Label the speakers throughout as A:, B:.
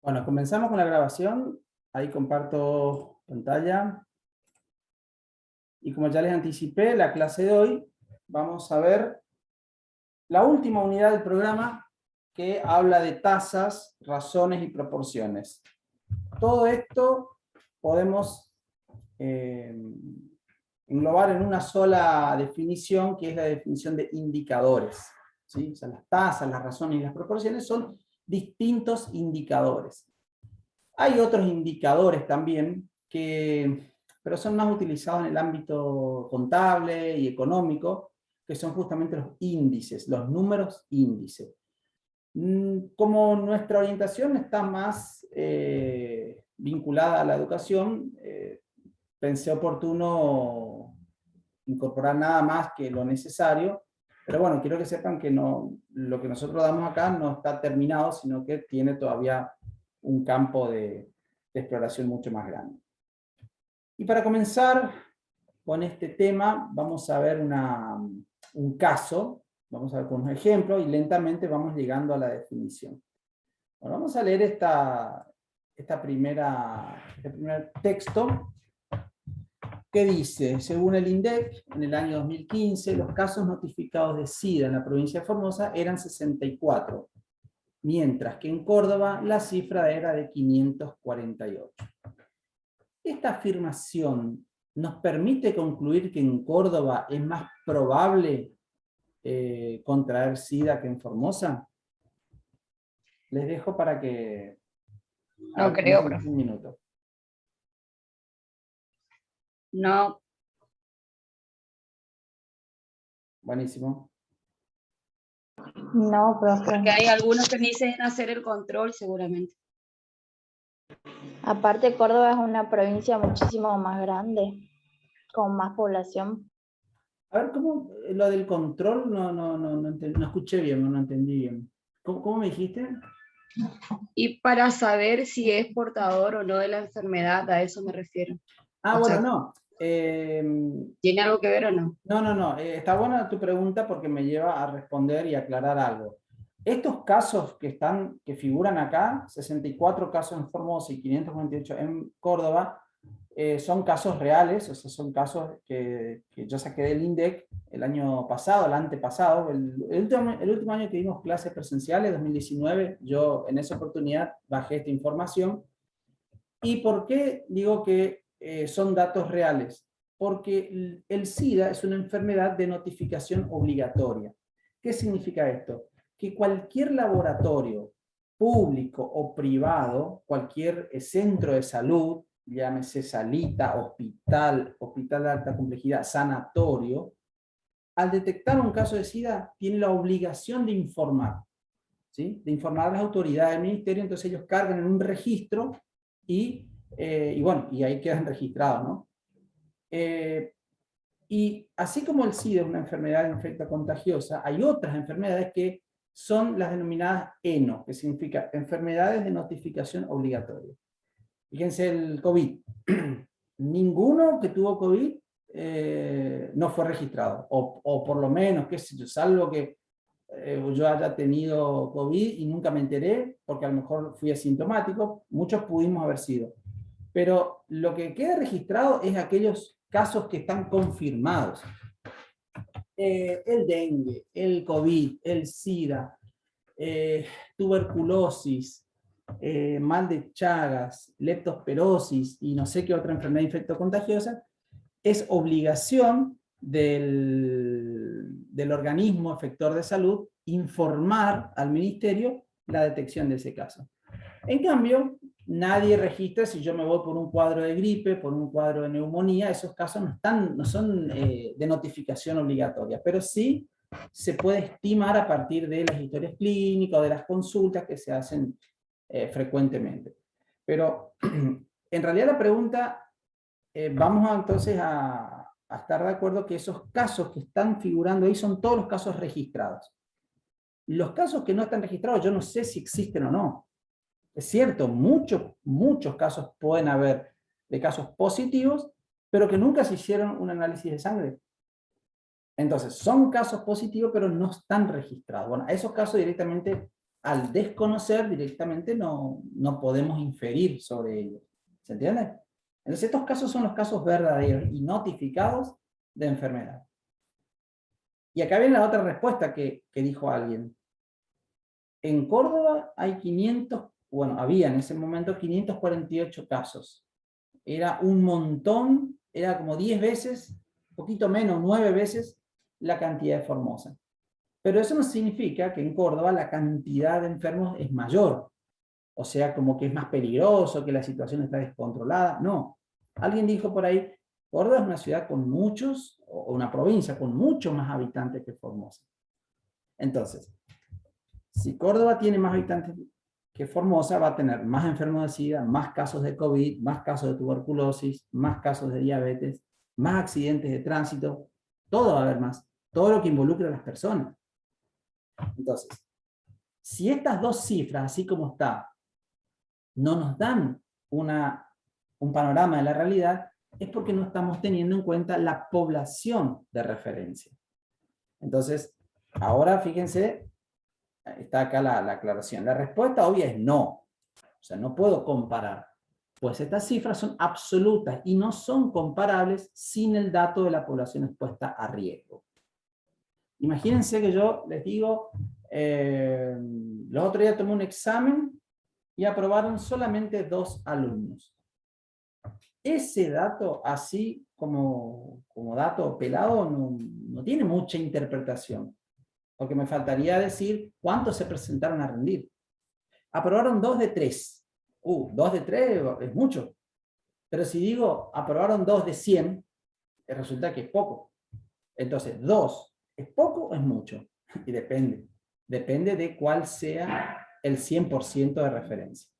A: Bueno, comenzamos con la grabación. Ahí comparto pantalla. Y como ya les anticipé, la clase de hoy vamos a ver la última unidad del programa que habla de tasas, razones y proporciones. Todo esto podemos englobar en una sola definición, que es la definición de indicadores. ¿Sí? O sea, las tasas, las razones y las proporciones son distintos indicadores. Hay otros indicadores también, pero son más utilizados en el ámbito contable y económico, que son justamente los índices, los números índice. Como nuestra orientación está más vinculada a la educación, pensé oportuno incorporar nada más que lo necesario, pero bueno, quiero que sepan que lo que nosotros damos acá no está terminado, sino que tiene todavía un campo de exploración mucho más grande. Y para comenzar con este tema, vamos a ver un caso, vamos a ver con un ejemplo y lentamente vamos llegando a la definición. Bueno, vamos a leer este primer texto que dice: según el INDEC, en el año 2015, los casos notificados de SIDA en la provincia de Formosa eran 64, mientras que en Córdoba la cifra era de 548. Esta afirmación nos permite concluir que en Córdoba es más probable contraer SIDA que en Formosa. Les dejo para que...
B: No creo, profe.
A: Un minuto.
B: No.
A: Buenísimo.
C: No, profe.
B: Porque hay algunos que ni dicen hacer el control seguramente.
C: Aparte, Córdoba es una provincia muchísimo más grande, con más población.
A: A ver, ¿cómo lo del control? No escuché bien, no entendí bien. ¿Cómo me dijiste?
B: Y para saber si es portador o no de la enfermedad, a eso me refiero.
A: Ah,
B: O
A: bueno,
B: sea,
A: no.
B: ¿tiene algo que ver o no?
A: No. Está buena tu pregunta porque me lleva a responder y aclarar algo. Estos casos que figuran acá, 64 casos en Formosa y 528 en Córdoba, son casos reales, o sea, son casos que yo saqué del INDEC el año pasado, el antepasado, el último año que dimos clases presenciales, 2019, yo en esa oportunidad bajé esta información. ¿Y por qué digo que son datos reales? Porque el SIDA es una enfermedad de notificación obligatoria. ¿Qué significa esto? Que cualquier laboratorio público o privado, cualquier centro de salud, llámese salita, hospital de alta complejidad, sanatorio, al detectar un caso de SIDA, tiene la obligación de informar, ¿sí? De informar a las autoridades del ministerio, entonces ellos cargan en un registro y bueno, y ahí quedan registrados, ¿no? Y así como el SIDA es una enfermedad infectocontagiosa, hay otras enfermedades que son las denominadas ENO, que significa enfermedades de notificación obligatoria. Fíjense el COVID. Ninguno que tuvo COVID no fue registrado, o por lo menos, qué sé yo, salvo que yo haya tenido COVID y nunca me enteré, porque a lo mejor fui asintomático, muchos pudimos haber sido. Pero lo que queda registrado es aquellos casos que están confirmados. El dengue, el COVID, el SIDA, tuberculosis, mal de Chagas, leptospirosis y no sé qué otra enfermedad infectocontagiosa, es obligación del organismo efector de salud informar al ministerio la detección de ese caso. En cambio, nadie registra si yo me voy por un cuadro de gripe, por un cuadro de neumonía, esos casos no son de notificación obligatoria, pero sí se puede estimar a partir de las historias clínicas o de las consultas que se hacen frecuentemente. Pero en realidad la pregunta, vamos entonces a estar de acuerdo que esos casos que están figurando ahí son todos los casos registrados. Los casos que no están registrados yo no sé si existen o no. Es cierto, muchos casos pueden haber de casos positivos, pero que nunca se hicieron un análisis de sangre. Entonces, son casos positivos, pero no están registrados. Bueno, a esos casos directamente al desconocer directamente no podemos inferir sobre ellos. ¿Se entiende? Entonces estos casos son los casos verdaderos y notificados de enfermedad. Y acá viene la otra respuesta que dijo alguien. En Córdoba hay 500, bueno, había en ese momento 548 casos. Era un montón, era como 10 veces, un poquito menos, 9 veces la cantidad de Formosa. Pero eso no significa que en Córdoba la cantidad de enfermos es mayor. O sea, como que es más peligroso, que la situación está descontrolada. No. Alguien dijo por ahí, Córdoba es una ciudad con muchos, o una provincia con muchos más habitantes que Formosa. Entonces, si Córdoba tiene más habitantes que Formosa, va a tener más enfermos de SIDA, más casos de COVID, más casos de tuberculosis, más casos de diabetes, más accidentes de tránsito, todo va a haber más. Todo lo que involucra a las personas. Entonces, si estas dos cifras, así como está, no nos dan un panorama de la realidad, es porque no estamos teniendo en cuenta la población de referencia. Entonces, ahora fíjense, está acá la aclaración. La respuesta obvia es no. O sea, no puedo comparar. Pues estas cifras son absolutas y no son comparables sin el dato de la población expuesta a riesgo. Imagínense que yo les digo, los otros días tomé un examen y aprobaron solamente 2 alumnos. Ese dato, así como dato pelado, no tiene mucha interpretación, porque me faltaría decir cuántos se presentaron a rendir. Aprobaron 2 de 3. 2 de 3 es mucho. Pero si digo, aprobaron 2 de 100, resulta que es poco. Entonces, 2 ¿es poco o es mucho? Y depende. Depende de cuál sea el 100% de referencia.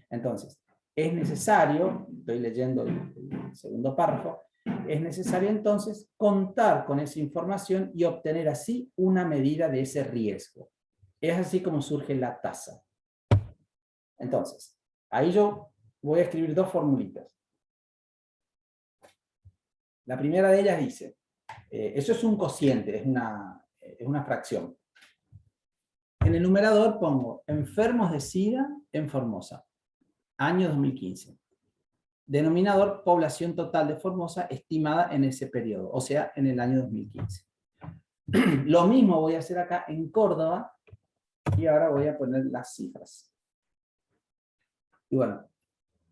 A: Entonces, es necesario, estoy leyendo el segundo párrafo, es necesario entonces contar con esa información y obtener así una medida de ese riesgo. Es así como surge la tasa. Entonces, ahí yo voy a escribir 2 formulitas. La primera de ellas dice, eso es un cociente, es una fracción. En el numerador pongo enfermos de SIDA en Formosa, año 2015. Denominador, población total de Formosa estimada en ese periodo, o sea, en el año 2015. Lo mismo voy a hacer acá en Córdoba, y ahora voy a poner las cifras. Y bueno,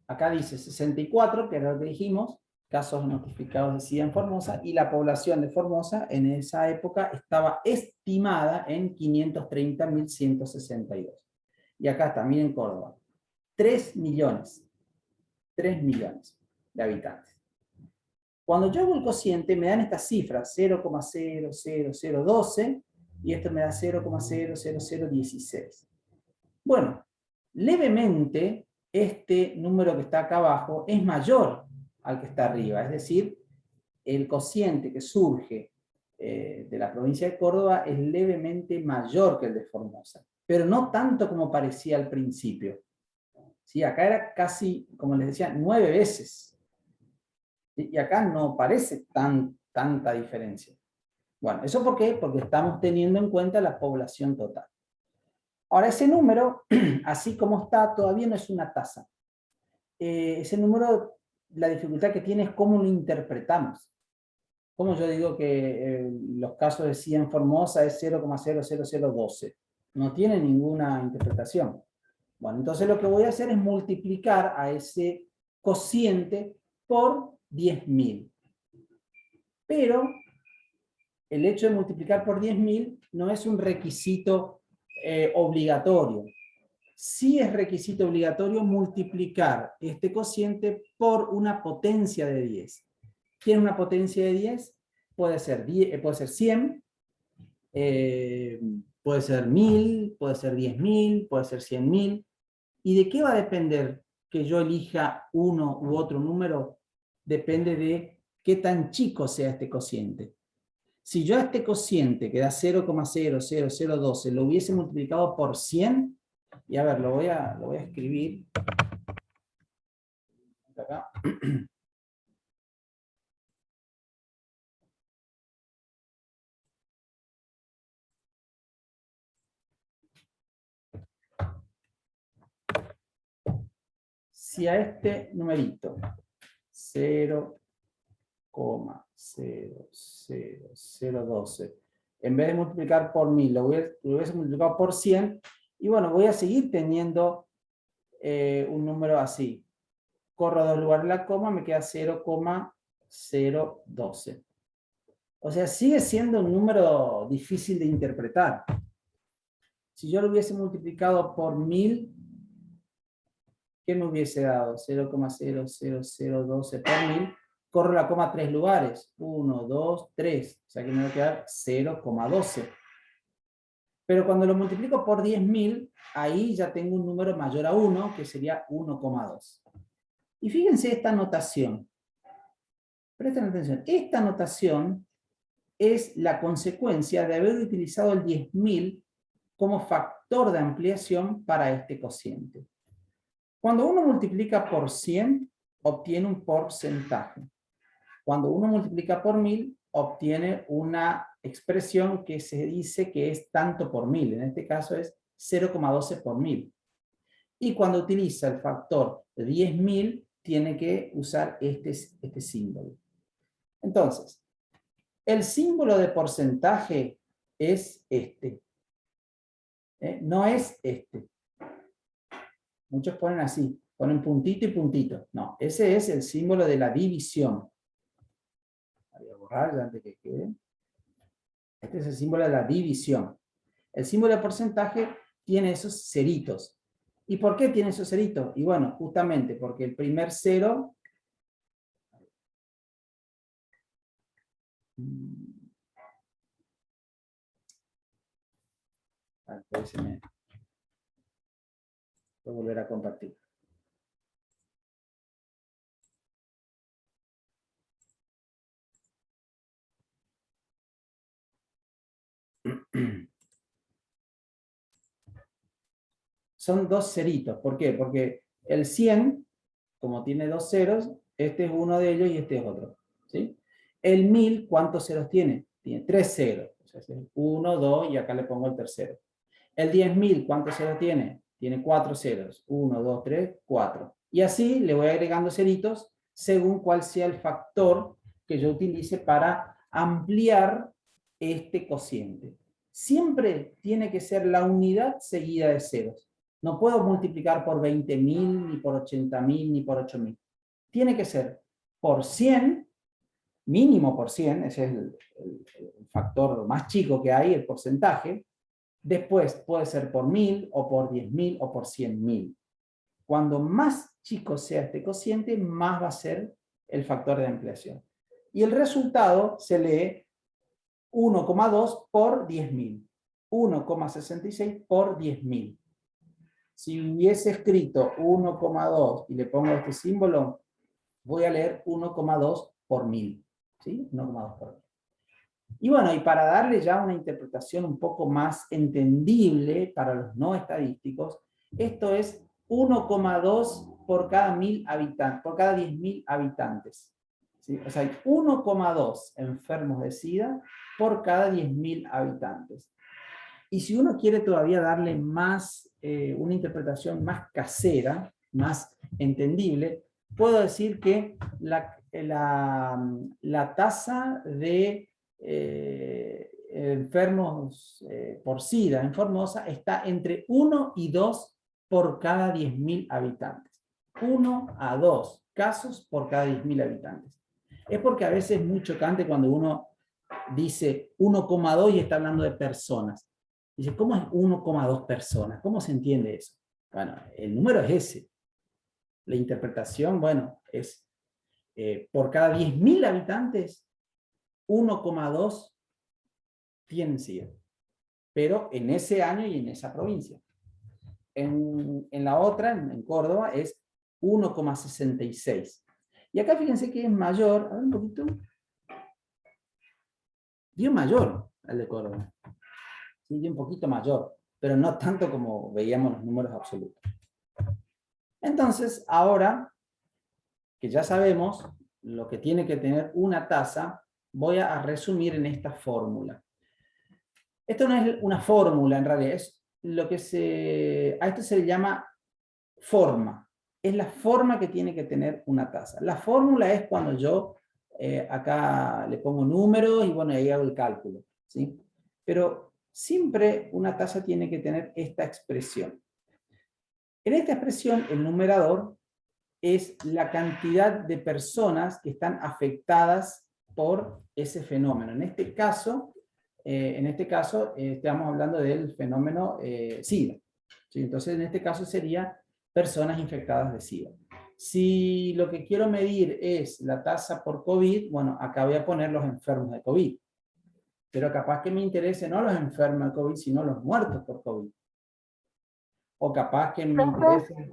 A: acá dice 64, que era lo que dijimos, casos notificados de SIDA en Formosa, y la población de Formosa en esa época estaba estimada en 530.162. Y acá también en Córdoba, 3 millones de habitantes. Cuando yo hago el cociente me dan estas cifras, 0,00012, y esto me da 0,00016. Bueno, levemente este número que está acá abajo es mayor al que está arriba, es decir, el cociente que surge de la provincia de Córdoba es levemente mayor que el de Formosa, pero no tanto como parecía al principio. ¿Sí? Acá era casi, como les decía, 9 veces. Y acá no parece tanta diferencia. Bueno, ¿eso por qué? Porque estamos teniendo en cuenta la población total. Ahora, ese número, así como está, todavía no es una tasa. Ese número, la dificultad que tiene es cómo lo interpretamos. Como yo digo que los casos de SIDA en Formosa es 0,00012. No tiene ninguna interpretación. Bueno, entonces lo que voy a hacer es multiplicar a ese cociente por 10.000. Pero el hecho de multiplicar por 10.000 no es un requisito obligatorio. Sí es requisito obligatorio multiplicar este cociente por una potencia de 10. ¿Tiene una potencia de 10? Puede ser 100, puede ser 1000, puede ser 10.000, puede ser 100.000. ¿Y de qué va a depender que yo elija uno u otro número? Depende de qué tan chico sea este cociente. Si yo a este cociente que da 0,00012 lo hubiese multiplicado por 100, y a ver, lo voy a escribir acá. si a este numerito 0,00012, en vez de multiplicar por 1000, lo hubiese multiplicado por 100, y bueno, voy a seguir teniendo un número así. Corro 2 lugares la coma, me queda 0,012. O sea, sigue siendo un número difícil de interpretar. Si yo lo hubiese multiplicado por 1000, ¿qué me hubiese dado? 0,00012 por 1000. Corro la coma 3 lugares. 1, 2, 3. O sea que me va a quedar 0,12. Pero cuando lo multiplico por 10.000, ahí ya tengo un número mayor a 1, que sería 1,2. Y fíjense esta notación. Presten atención. Esta notación es la consecuencia de haber utilizado el 10.000 como factor de ampliación para este cociente. Cuando uno multiplica por 100, obtiene un porcentaje. Cuando uno multiplica por 1000, obtiene una expresión que se dice que es tanto por 1000. En este caso es 0,12 por 1000. Y cuando utiliza el factor de 10.000, tiene que usar este símbolo. Entonces, el símbolo de porcentaje es este. No es este. Muchos ponen así, ponen puntito y puntito. No, ese es el símbolo de la división. Voy a borrar ya antes que quede. Este es el símbolo de la división. El símbolo de porcentaje tiene esos ceritos. ¿Y por qué tiene esos ceritos? Y bueno, justamente porque el primer cero... Voy a volver a compartir. Son dos ceritos. ¿Por qué? Porque el 100, como tiene dos ceros, este es uno de ellos y este es otro. ¿Sí? El 1000, ¿cuántos ceros tiene? Tiene 3 ceros. O sea, es 1, 2 y acá le pongo el tercero. El 10.000, ¿cuántos ceros tiene? Tiene 4 ceros. 1, 2, 3, 4. Y así le voy agregando ceritos según cuál sea el factor que yo utilice para ampliar este cociente. Siempre tiene que ser la unidad seguida de ceros. No puedo multiplicar por 20.000, ni por 80.000, ni por 8.000. Tiene que ser por 100, mínimo por 100, ese es el factor más chico que hay, el porcentaje. Después puede ser por 1000, o por 10.000, o por 100.000. Cuando más chico sea este cociente, más va a ser el factor de ampliación. Y el resultado se lee 1,2 por 10.000. 1,66 por 10.000. Si hubiese escrito 1,2 y le pongo este símbolo, voy a leer 1,2 por 1000. ¿Sí? 1,2 por 1000. Y bueno, y para darle ya una interpretación un poco más entendible para los no estadísticos, esto es 1,2 por cada 1000 habitantes, por cada 10.000 habitantes. ¿Sí? O sea, hay 1,2 enfermos de SIDA por cada 10.000 habitantes. Y si uno quiere todavía darle más, una interpretación más casera, más entendible, puedo decir que la tasa de enfermos por SIDA en Formosa está entre 1 y 2 por cada 10.000 habitantes. 1 a 2 casos por cada 10.000 habitantes. Es porque a veces es muy chocante cuando uno dice 1,2 y está hablando de personas. Dice, ¿cómo es 1,2 personas? ¿Cómo se entiende eso? Bueno, el número es ese. La interpretación, bueno, es por cada 10.000 habitantes, 1,2 tienen SIDA. Pero en ese año y en esa provincia. En la otra, en Córdoba, es 1,66. Y acá fíjense que es mayor, a ver un poquito. Dio mayor al de Córdoba. Sí, dio un poquito mayor, pero no tanto como veíamos los números absolutos. Entonces, ahora que ya sabemos lo que tiene que tener una tasa, voy a resumir en esta fórmula. Esto no es una fórmula en realidad, es lo que a esto se le llama forma. es la forma que tiene que tener una tasa. La fórmula es cuando yo acá le pongo números y bueno, ahí hago el cálculo, ¿sí? Pero siempre una tasa tiene que tener esta expresión. En esta expresión, el numerador es la cantidad de personas que están afectadas por ese fenómeno. En este caso, estamos hablando del fenómeno SIDA. ¿Sí? Entonces, en este caso sería personas infectadas de SIDA. Si lo que quiero medir es la tasa por COVID, bueno, acá voy a poner los enfermos de COVID. Pero capaz que me interese no los enfermos de COVID, sino los muertos por COVID. O capaz que me interese...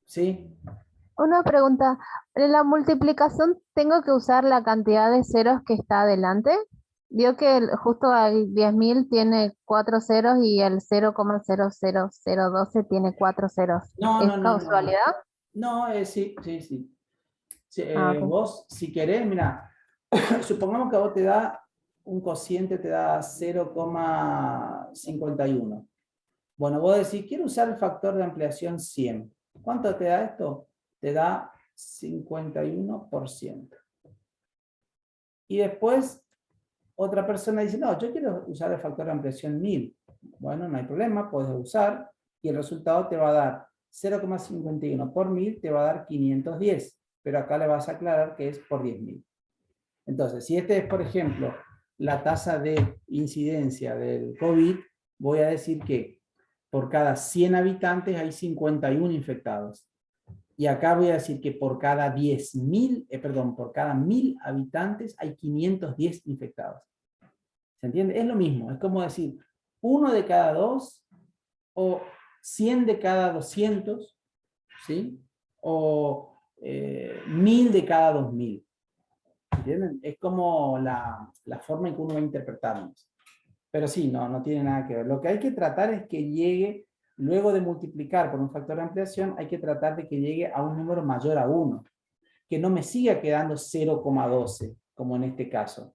A: ¿Sí?
D: Una pregunta, ¿en la multiplicación tengo que usar la cantidad de ceros que está adelante? Vio que justo el 10.000 tiene 4 ceros y el 0,00012 tiene 4 ceros.
A: No,
D: ¿Es
A: no, no, no.
D: casualidad?
A: No, sí, sí, sí. Sí,
D: Ah, ok.
A: vos, si querés, mira, supongamos que a vos te da un cociente, te da 0,51. Bueno, vos decís, quiero usar el factor de ampliación 100. ¿Cuánto te da esto? Te da 51%. Y después, otra persona dice, no, yo quiero usar el factor de ampliación 1000. Bueno, no hay problema, puedes usar, y el resultado te va a dar 0,51 por 1000, te va a dar 510. Pero acá le vas a aclarar que es por 10.000. Entonces, si este es, por ejemplo, la tasa de incidencia del COVID, voy a decir que por cada 100 habitantes hay 51 infectados. Y acá voy a decir que por cada 10.000, por cada 1000 habitantes hay 510 infectados. ¿Se entiende? Es lo mismo, es como decir 1 de cada 2 o 100 de cada 200, ¿sí? O 1000 de cada 2000. ¿Entienden? Es como la forma en que uno va a interpretarlos. Pero sí, no tiene nada que ver. Lo que hay que tratar es que llegue, luego de multiplicar por un factor de ampliación, hay que tratar de que llegue a un número mayor a 1. Que no me siga quedando 0,12, como en este caso.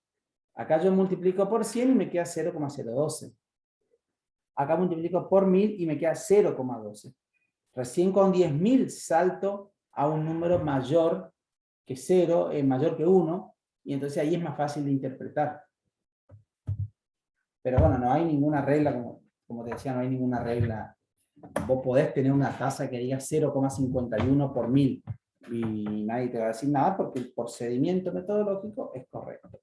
A: Acá yo multiplico por 100 y me queda 0,012. Acá multiplico por 1000 y me queda 0,12. Recién con 10.000 salto a un número mayor que 0, mayor que 1, y entonces ahí es más fácil de interpretar. Pero bueno, no hay ninguna regla, como te decía, no hay ninguna regla. Vos podés tener una tasa que diga 0,51 por 1000 y nadie te va a decir nada porque el procedimiento metodológico es correcto.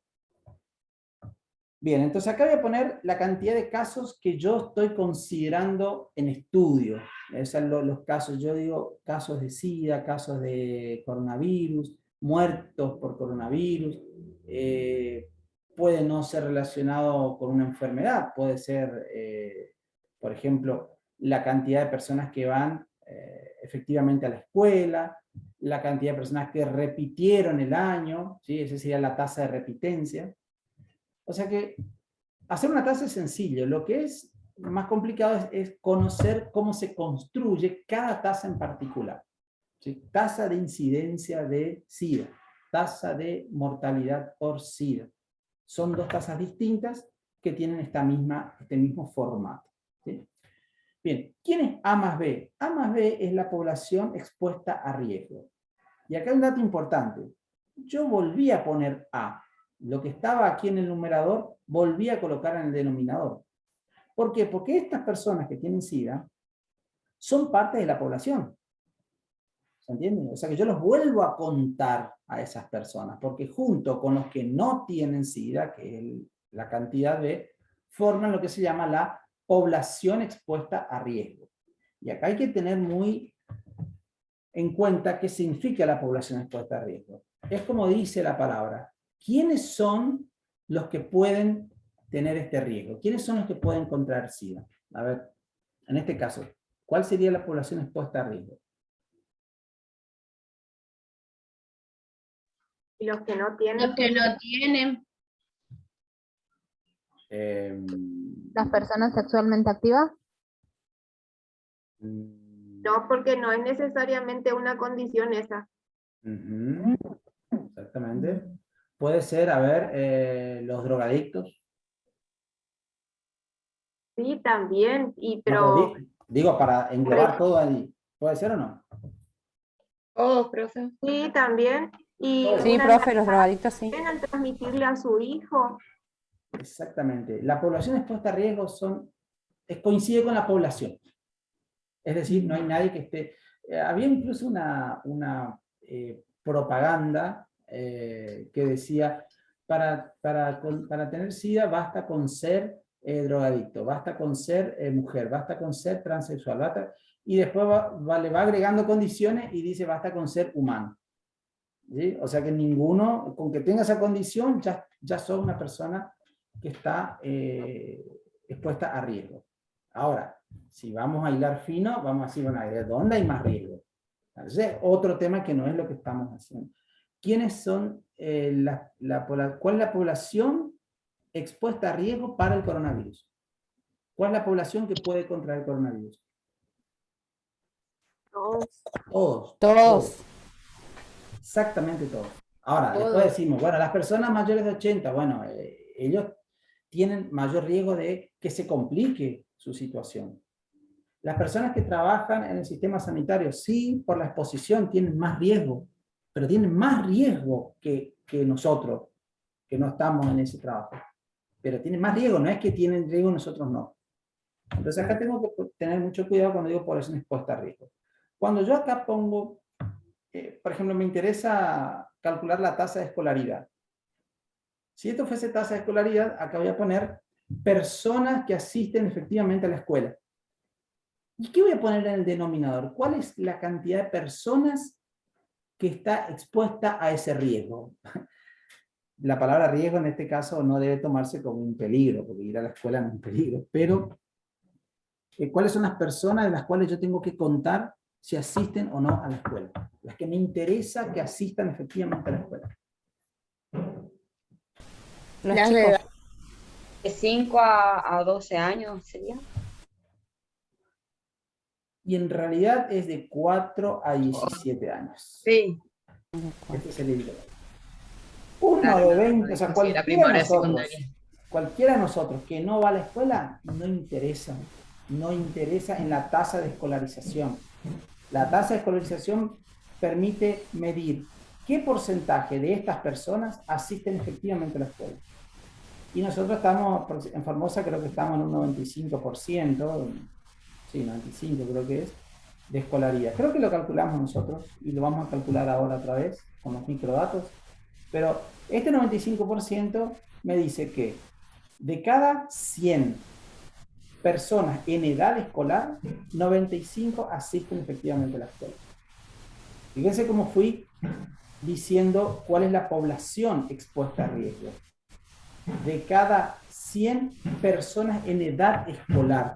A: Bien, entonces acá voy a poner la cantidad de casos que yo estoy considerando en estudio. O sea, los casos, yo digo casos de SIDA, casos de coronavirus, muertos por coronavirus. Puede no ser relacionado con una enfermedad, puede ser, por ejemplo, la cantidad de personas que van efectivamente a la escuela, la cantidad de personas que repitieron el año, ¿sí? Esa sería la tasa de repitencia. O sea que hacer una tasa es sencillo, lo que es más complicado es conocer cómo se construye cada tasa en particular. ¿Sí? Tasa de incidencia de SIDA, tasa de mortalidad por SIDA. Son dos tasas distintas que tienen este mismo formato. ¿Sí? Bien, ¿quién es A más B? A más B es la población expuesta a riesgo. Y acá hay un dato importante. Yo volví a poner A. Lo que estaba aquí en el numerador, volví a colocar en el denominador. ¿Por qué? Porque estas personas que tienen SIDA son parte de la población. ¿Se entiende? O sea que yo los vuelvo a contar a esas personas, porque junto con los que no tienen SIDA, que es la cantidad B, forman lo que se llama la población expuesta a riesgo. Y acá hay que tener muy en cuenta qué significa la población expuesta a riesgo. Es como dice la palabra. ¿Quiénes son los que pueden tener este riesgo? ¿Quiénes son los que pueden contraer SIDA? A ver, en este caso, ¿cuál sería la población expuesta a riesgo?
E: Y los que no tienen.
B: Los que no tienen.
D: ¿Las personas sexualmente activas?
E: No, porque no es necesariamente una condición esa.
A: Exactamente. Puede ser, a ver, los drogadictos.
E: Sí, también,
A: No, pero digo, para englobar todo ahí. ¿Puede ser o no?
B: Todos, profe.
E: Sí, también. Y
F: Sí,
E: una
F: profe, los drogadictos sí.
E: también al transmitirle a su hijo.
A: Exactamente. La población expuesta a riesgo coincide con la población. Es decir, no hay nadie que esté... había incluso una propaganda que decía, para tener SIDA basta con ser drogadicto, basta con ser mujer, basta con ser transexual, y después le va agregando condiciones y dice basta con ser humano. ¿Sí? O sea que ninguno, con que tenga esa condición, ya sos una persona que está expuesta a riesgo. Ahora, si vamos a hilar fino, vamos a decir, bueno, ¿dónde hay más riesgo? Entonces, otro tema que no es lo que estamos haciendo. ¿Quiénes son, cuál es la población expuesta a riesgo para el coronavirus? ¿Cuál es la población que puede contraer coronavirus? Todos.
F: Todos.
A: Exactamente todos. Ahora,
B: Todos.
A: después decimos, bueno, las personas mayores de 80, bueno, ellos tienen mayor riesgo de que se complique su situación. Las personas que trabajan en el sistema sanitario, sí, por la exposición tienen más riesgo, pero tienen más riesgo que nosotros, que no estamos en ese trabajo. Pero tienen más riesgo, no es que tienen riesgo, nosotros no. Entonces acá tengo que tener mucho cuidado cuando digo población expuesta a riesgo. Cuando yo acá pongo, por ejemplo, me interesa calcular la tasa de escolaridad. Si esto fuese tasa de escolaridad, acá voy a poner personas que asisten efectivamente a la escuela. ¿Y qué voy a poner en el denominador? ¿Cuál es la cantidad de personas que está expuesta a ese riesgo? La palabra riesgo en este caso no debe tomarse como un peligro, porque ir a la escuela no es un peligro, pero ¿cuáles son las personas de las cuales yo tengo que contar si asisten o no a la escuela? Las que me interesa que asistan efectivamente a la escuela.
F: Los
B: Las
F: chicos.
B: de 5 a 12 años sería.
A: Y en realidad es de 4 a 17 años.
B: Sí.
A: Este es el límite. Uno
B: Claro,
A: de 20, o sea,
B: sí, la
A: cualquiera de
B: primaria,
A: nosotros,
B: secundaria.
A: cualquiera de nosotros que no va a la escuela, no interesa en la tasa de escolarización. La tasa de escolarización permite medir qué porcentaje de estas personas asisten efectivamente a la escuela. Y nosotros estamos, en Formosa creo que estamos en un 95%, sí, 95 creo que es, de escolaridad. Creo que lo calculamos nosotros y lo vamos a calcular ahora otra vez con los microdatos. Pero este 95% me dice que de cada 100 personas en edad escolar, 95 asisten efectivamente a la escuela. Fíjense cómo fui diciendo cuál es la población expuesta a riesgo. De cada 100 personas en edad escolar.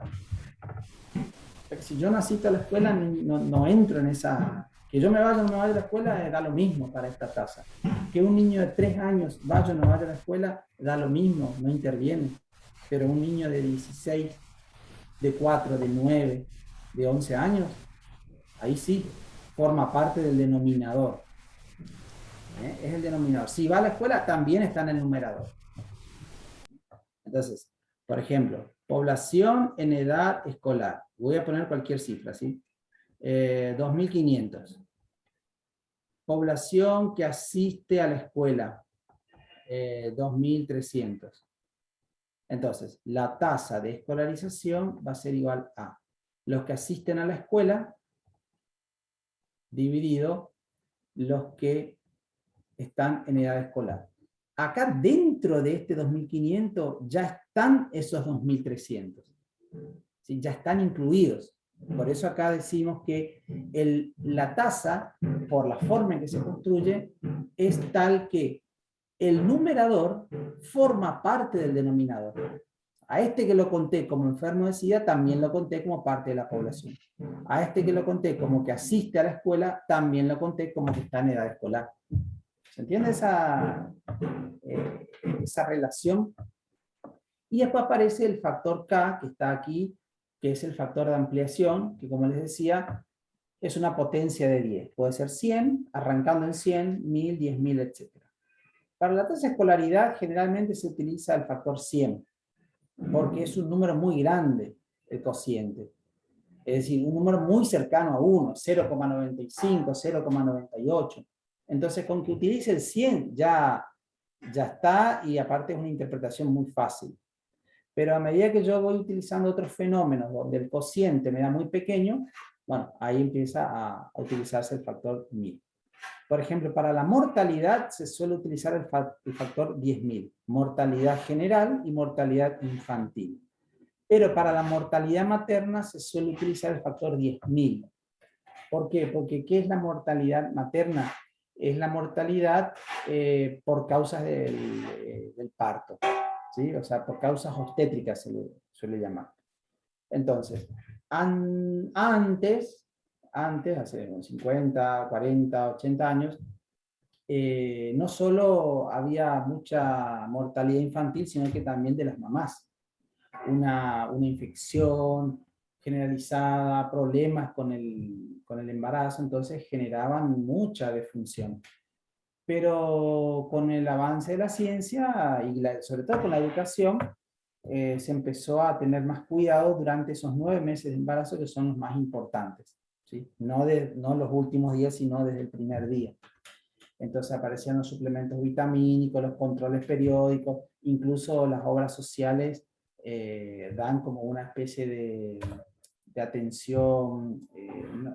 A: Si yo no asisto a la escuela, no entro en esa... Que yo me vaya o no vaya a la escuela, da lo mismo para esta tasa. Que un niño de 3 años vaya o no vaya a la escuela, da lo mismo, no interviene. Pero un niño de 16, de 4, de 9, de 11 años, ahí sí, forma parte del denominador. Es el denominador. Si va a la escuela, también está en el numerador. Entonces, por ejemplo, población en edad escolar. Voy a poner cualquier cifra, ¿sí? 2.500. Población que asiste a la escuela, 2.300. Entonces, la tasa de escolarización va a ser igual a los que asisten a la escuela dividido los que están en edad escolar. Acá dentro de este 2.500 ya están esos 2.300. ¿Sí? Ya están incluidos. Por eso acá decimos que la tasa, por la forma en que se construye, es tal que el numerador forma parte del denominador. A este que lo conté como enfermo de SIDA, también lo conté como parte de la población. A este que lo conté como que asiste a la escuela, también lo conté como que está en edad escolar. ¿Se entiende esa relación? Y después aparece el factor K, que está aquí, que es el factor de ampliación, que como les decía, es una potencia de 10. Puede ser 100, arrancando en 100, 1000, 10.000, etc. Para la tasa de escolaridad generalmente se utiliza el factor 100, porque es un número muy grande el cociente. Es decir, un número muy cercano a 1, 0,95, 0,98. Entonces, con que utilice el 100 ya está, y aparte es una interpretación muy fácil. Pero a medida que yo voy utilizando otros fenómenos donde el cociente me da muy pequeño, bueno, ahí empieza a utilizarse el factor 1000. Por ejemplo, para la mortalidad se suele utilizar el factor 10.000, mortalidad general y mortalidad infantil. Pero para la mortalidad materna se suele utilizar el factor 10.000. ¿Por qué? Porque ¿qué es la mortalidad materna? Es la mortalidad por causas del parto, ¿sí? O sea, por causas obstétricas se le suele llamar. Entonces, antes, hace 50, 40, 80 años, no solo había mucha mortalidad infantil, sino que también de las mamás. Una infección generalizada, problemas con el embarazo, entonces generaban mucha defunción. Pero con el avance de la ciencia y sobre todo con la educación, se empezó a tener más cuidado durante esos 9 meses de embarazo, que son los más importantes, ¿sí? No los últimos días, sino desde el primer día. Entonces aparecían los suplementos vitamínicos, los controles periódicos, incluso las obras sociales dan como una especie de atención,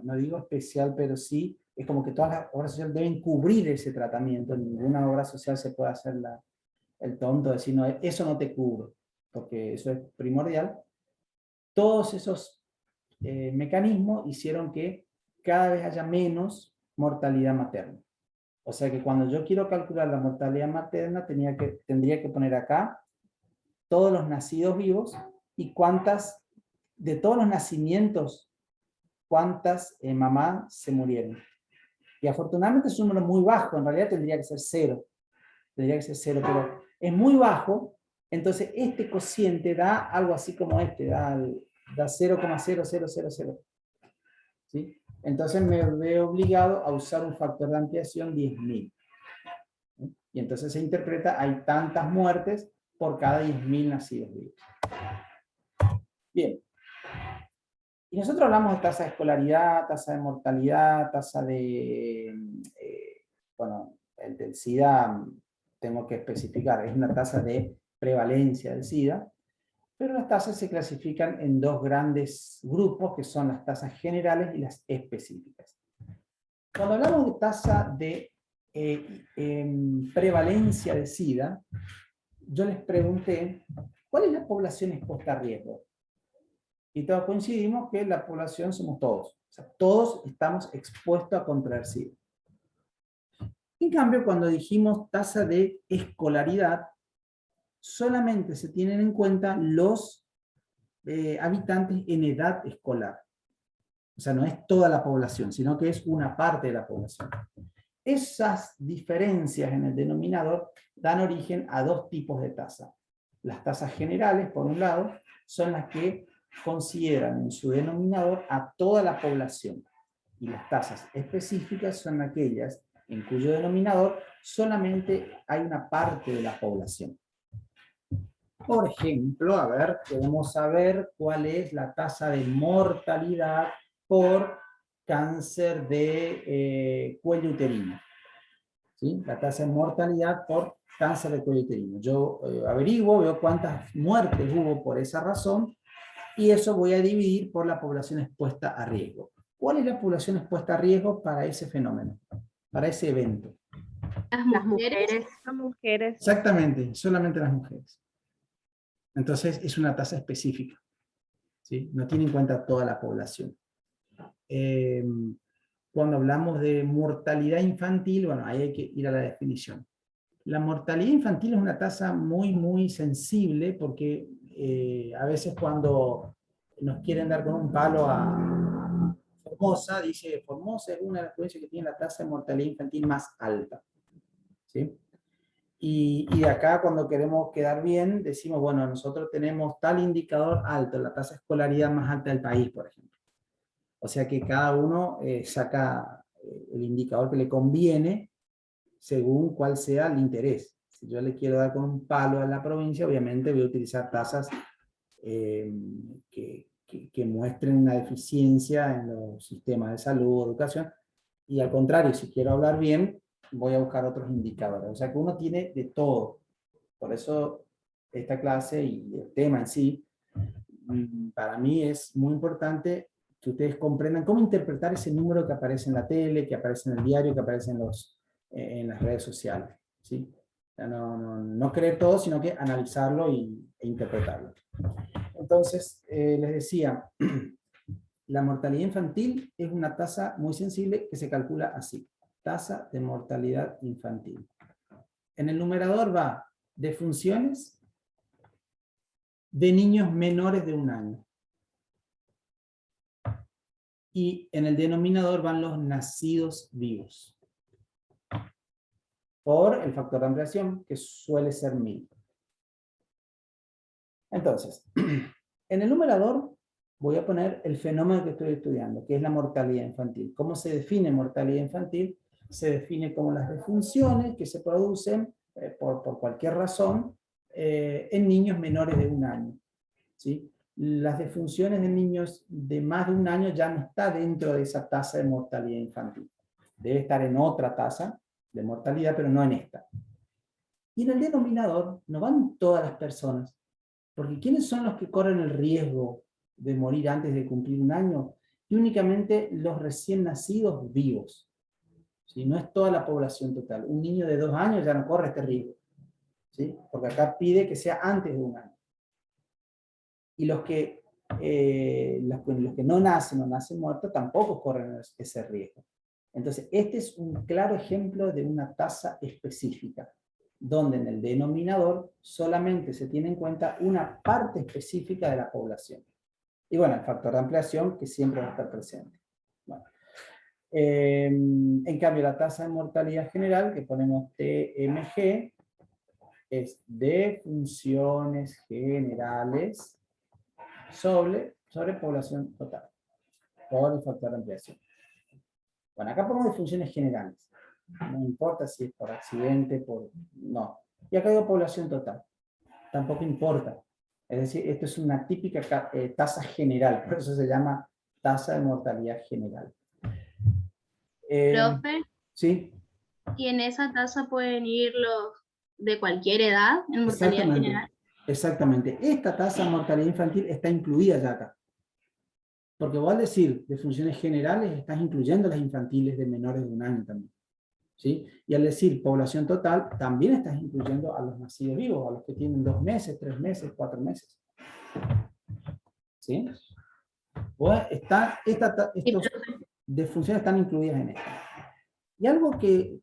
A: no digo especial, pero sí, es como que todas las obras sociales deben cubrir ese tratamiento. Ninguna obra social se puede hacer el tonto, decir, no, eso no te cubro, porque eso es primordial. Todos esos mecanismos hicieron que cada vez haya menos mortalidad materna. O sea que cuando yo quiero calcular la mortalidad materna, tendría que poner acá todos los nacidos vivos y de todos los nacimientos, cuántas mamás se murieron. Y afortunadamente es un número muy bajo, en realidad tendría que ser 0. Pero es muy bajo, entonces este cociente da algo así como este, da 0,0000. ¿Sí? Entonces me veo obligado a usar un factor de ampliación 10.000. Y entonces se interpreta, hay tantas muertes por cada 10.000 nacidos vivos. Bien. Y nosotros hablamos de tasa de escolaridad, tasa de mortalidad, tasa de... bueno, el del SIDA tengo que especificar, es una tasa de prevalencia del SIDA, pero las tasas se clasifican en 2 grandes grupos, que son las tasas generales y las específicas. Cuando hablamos de tasa de prevalencia de SIDA, yo les pregunté, ¿cuál es la población expuesta a riesgo? Y todos coincidimos que la población somos todos. O sea, todos estamos expuestos a contraer SIDA. En cambio, cuando dijimos tasa de escolaridad, solamente se tienen en cuenta los habitantes en edad escolar. O sea, no es toda la población, sino que es una parte de la población. Esas diferencias en el denominador dan origen a 2 tipos de tasa. Las tasas generales, por un lado, son las que consideran en su denominador a toda la población. Y las tasas específicas son aquellas en cuyo denominador solamente hay una parte de la población. Por ejemplo, a ver, podemos saber cuál es la tasa de mortalidad por cáncer de cuello uterino. ¿Sí? La tasa de mortalidad por cáncer de cuello uterino. Yo averiguo, veo cuántas muertes hubo por esa razón, y eso voy a dividir por la población expuesta a riesgo. ¿Cuál es la población expuesta a riesgo para ese fenómeno, para ese evento?
E: Las mujeres.
B: Las mujeres.
A: Exactamente, solamente las mujeres. Entonces es una tasa específica, ¿sí? No tiene en cuenta toda la población. Cuando hablamos de mortalidad infantil, bueno, ahí hay que ir a la definición. La mortalidad infantil es una tasa muy, muy sensible, porque a veces cuando nos quieren dar con un palo a Formosa, dice Formosa es una de las provincias que tiene la tasa de mortalidad infantil más alta. ¿Sí? Y de acá, cuando queremos quedar bien, decimos, bueno, nosotros tenemos tal indicador alto, la tasa de escolaridad más alta del país, por ejemplo. O sea que cada uno saca el indicador que le conviene según cuál sea el interés. Si yo le quiero dar con un palo a la provincia, obviamente voy a utilizar tasas que que muestren una deficiencia en los sistemas de salud, educación, y al contrario, si quiero hablar bien, voy a buscar otros indicadores. O sea que uno tiene de todo. Por eso esta clase y el tema en sí, para mí es muy importante que ustedes comprendan cómo interpretar ese número que aparece en la tele, que aparece en el diario, que aparece en las redes sociales, ¿sí? O sea, no creer todo, sino que analizarlo e interpretarlo. Entonces, les decía, la mortalidad infantil es una tasa muy sensible que se calcula así. Tasa de mortalidad infantil. En el numerador va defunciones de niños menores de 1 año. Y en el denominador van los nacidos vivos. Por el factor de ampliación, que suele ser 1000. Entonces, en el numerador voy a poner el fenómeno que estoy estudiando, que es la mortalidad infantil. ¿Cómo se define mortalidad infantil? Se define como las defunciones que se producen por cualquier razón en niños menores de 1 año. ¿Sí? Las defunciones de niños de más de 1 año ya no está dentro de esa tasa de mortalidad infantil. Debe estar en otra tasa de mortalidad, pero no en esta. Y en el denominador no van todas las personas, porque ¿quiénes son los que corren el riesgo de morir antes de cumplir 1 año? Y únicamente los recién nacidos vivos. ¿Sí? No es toda la población total. Un niño de 2 años ya no corre este riesgo, ¿sí? Porque acá pide que sea antes de 1 año. Y los que no nacen o nacen muertos tampoco corren ese riesgo. Entonces, este es un claro ejemplo de una tasa específica, donde en el denominador solamente se tiene en cuenta una parte específica de la población. Y bueno, el factor de ampliación que siempre va a estar presente. Bueno. En cambio, la tasa de mortalidad general, que ponemos TMG, es defunciones generales sobre población total, por el factor de ampliación. Bueno, acá ponemos defunciones generales. No importa si es por accidente, no. Y acá digo población total. Tampoco importa. Es decir, esto es una típica tasa general, por eso se llama tasa de mortalidad general.
F: Profe,
A: ¿Sí?
F: ¿y en esa tasa pueden ir los de cualquier edad en mortalidad general?
A: Exactamente. Esta tasa de mortalidad infantil está incluida ya acá. Porque vos al decir de funciones generales estás incluyendo las infantiles de menores de 1 año también. ¿Sí? Y al decir población total, también estás incluyendo a los nacidos vivos, a los que tienen 2 meses, 3 meses, 4 meses. ¿Sí? Pues estas defunciones están incluidas en esto. Y algo que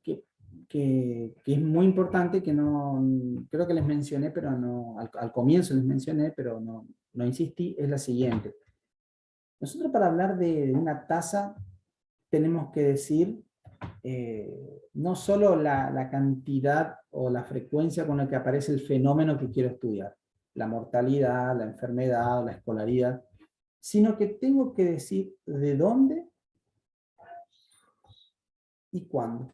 A: es muy importante, que no creo que les mencioné, pero no, al comienzo les mencioné, pero no insistí, es la siguiente. Nosotros para hablar de una tasa tenemos que decir no solo la cantidad o la frecuencia con la que aparece el fenómeno que quiero estudiar, la mortalidad, la enfermedad, la escolaridad, sino que tengo que decir de dónde y cuándo.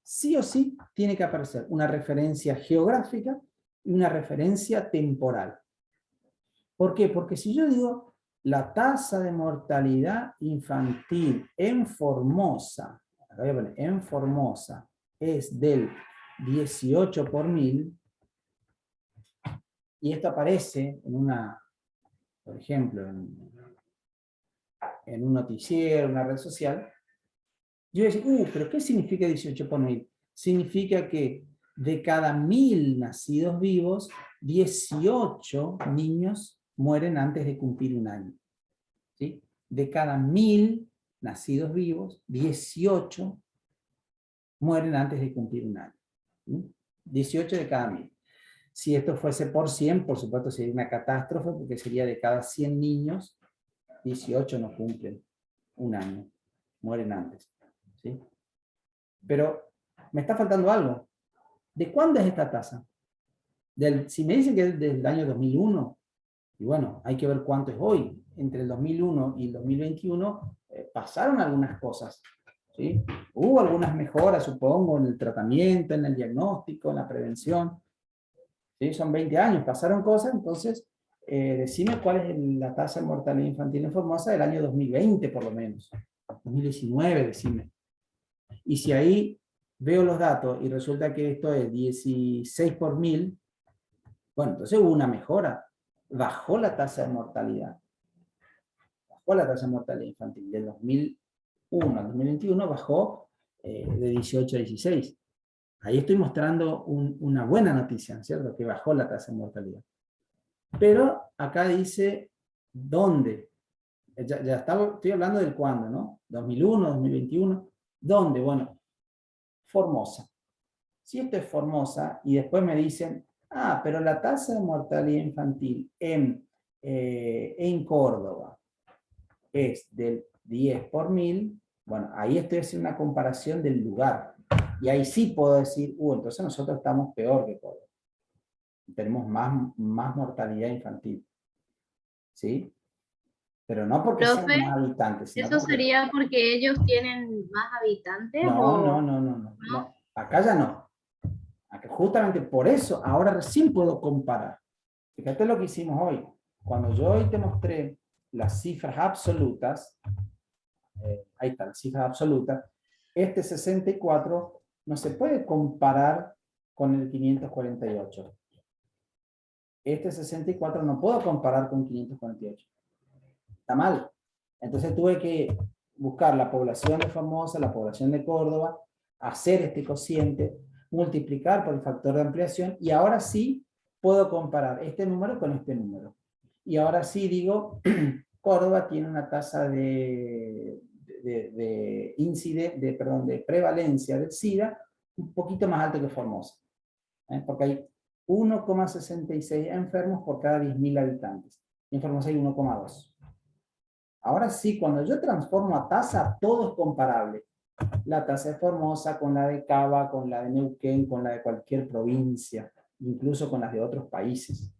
A: Sí o sí tiene que aparecer una referencia geográfica y una referencia temporal. ¿Por qué? Porque si yo digo la tasa de mortalidad infantil en Formosa, acá voy a poner, en Formosa es del 18 por 1000, y esto aparece en por ejemplo, en un noticiero, una red social, yo voy a decir, pero ¿qué significa 18 por 1000? Significa que de cada 1000 nacidos vivos, 18 niños mueren antes de cumplir 1 año. ¿Sí? De cada 1000 nacidos vivos, 18 mueren antes de cumplir 1 año. ¿Sí? 18 de cada 1000. Si esto fuese por 100, por supuesto sería una catástrofe, porque sería de cada 100 niños, 18 no cumplen 1 año, mueren antes. ¿Sí? Pero me está faltando algo. ¿De cuándo es esta tasa? Si me dicen que es del año 2001, y bueno, hay que ver cuánto es hoy. Entre el 2001 y el 2021 pasaron algunas cosas. ¿Sí? Hubo algunas mejoras, supongo, en el tratamiento, en el diagnóstico, en la prevención. ¿sí? Son 20 años, pasaron cosas, entonces decime cuál es la tasa de mortalidad infantil en Formosa del año 2020 por lo menos. 2019, decime. Y si ahí veo los datos y resulta que esto es 16 por 1000, bueno, entonces hubo una mejora. Bajó la tasa de mortalidad. Bajó la tasa de mortalidad infantil. Del 2001 al 2021 bajó de 18 a 16. Ahí estoy mostrando una buena noticia, ¿cierto? Que bajó la tasa de mortalidad. Pero acá dice dónde. Estoy hablando del cuándo, ¿no? 2001, 2021. ¿Dónde? Bueno, Formosa. Si esto es Formosa y después me dicen, pero la tasa de mortalidad infantil en Córdoba es del 10 por 1000, bueno, ahí estoy haciendo una comparación del lugar. Y ahí sí puedo decir, entonces nosotros estamos peor que Córdoba. Tenemos más mortalidad infantil. ¿Sí? Pero no porque sean
F: Profe,
A: más habitantes. Sino
F: ¿eso
A: porque...
F: sería porque ellos tienen más habitantes
A: No.
F: no?
A: Acá ya no. Acá justamente por eso, ahora recién puedo comparar. Fíjate lo que hicimos hoy. Cuando yo hoy te mostré las cifras absolutas, ahí están, cifras absolutas, este 64 no se puede comparar con el 548. Este 64 no puedo comparar con 548. Está mal. Entonces tuve que buscar la población de Formosa, la población de Córdoba, hacer este cociente, multiplicar por el factor de ampliación, y ahora sí puedo comparar este número con este número. Y ahora sí digo, Córdoba tiene una tasa de prevalencia del SIDA un poquito más alto que Formosa. Porque hay 1,66 enfermos por cada 10.000 habitantes. En Formosa hay 1,2. Ahora sí, cuando yo transformo a tasa, todo es comparable. La tasa de Formosa con la de Cava, con la de Neuquén, con la de cualquier provincia, incluso con las de otros países.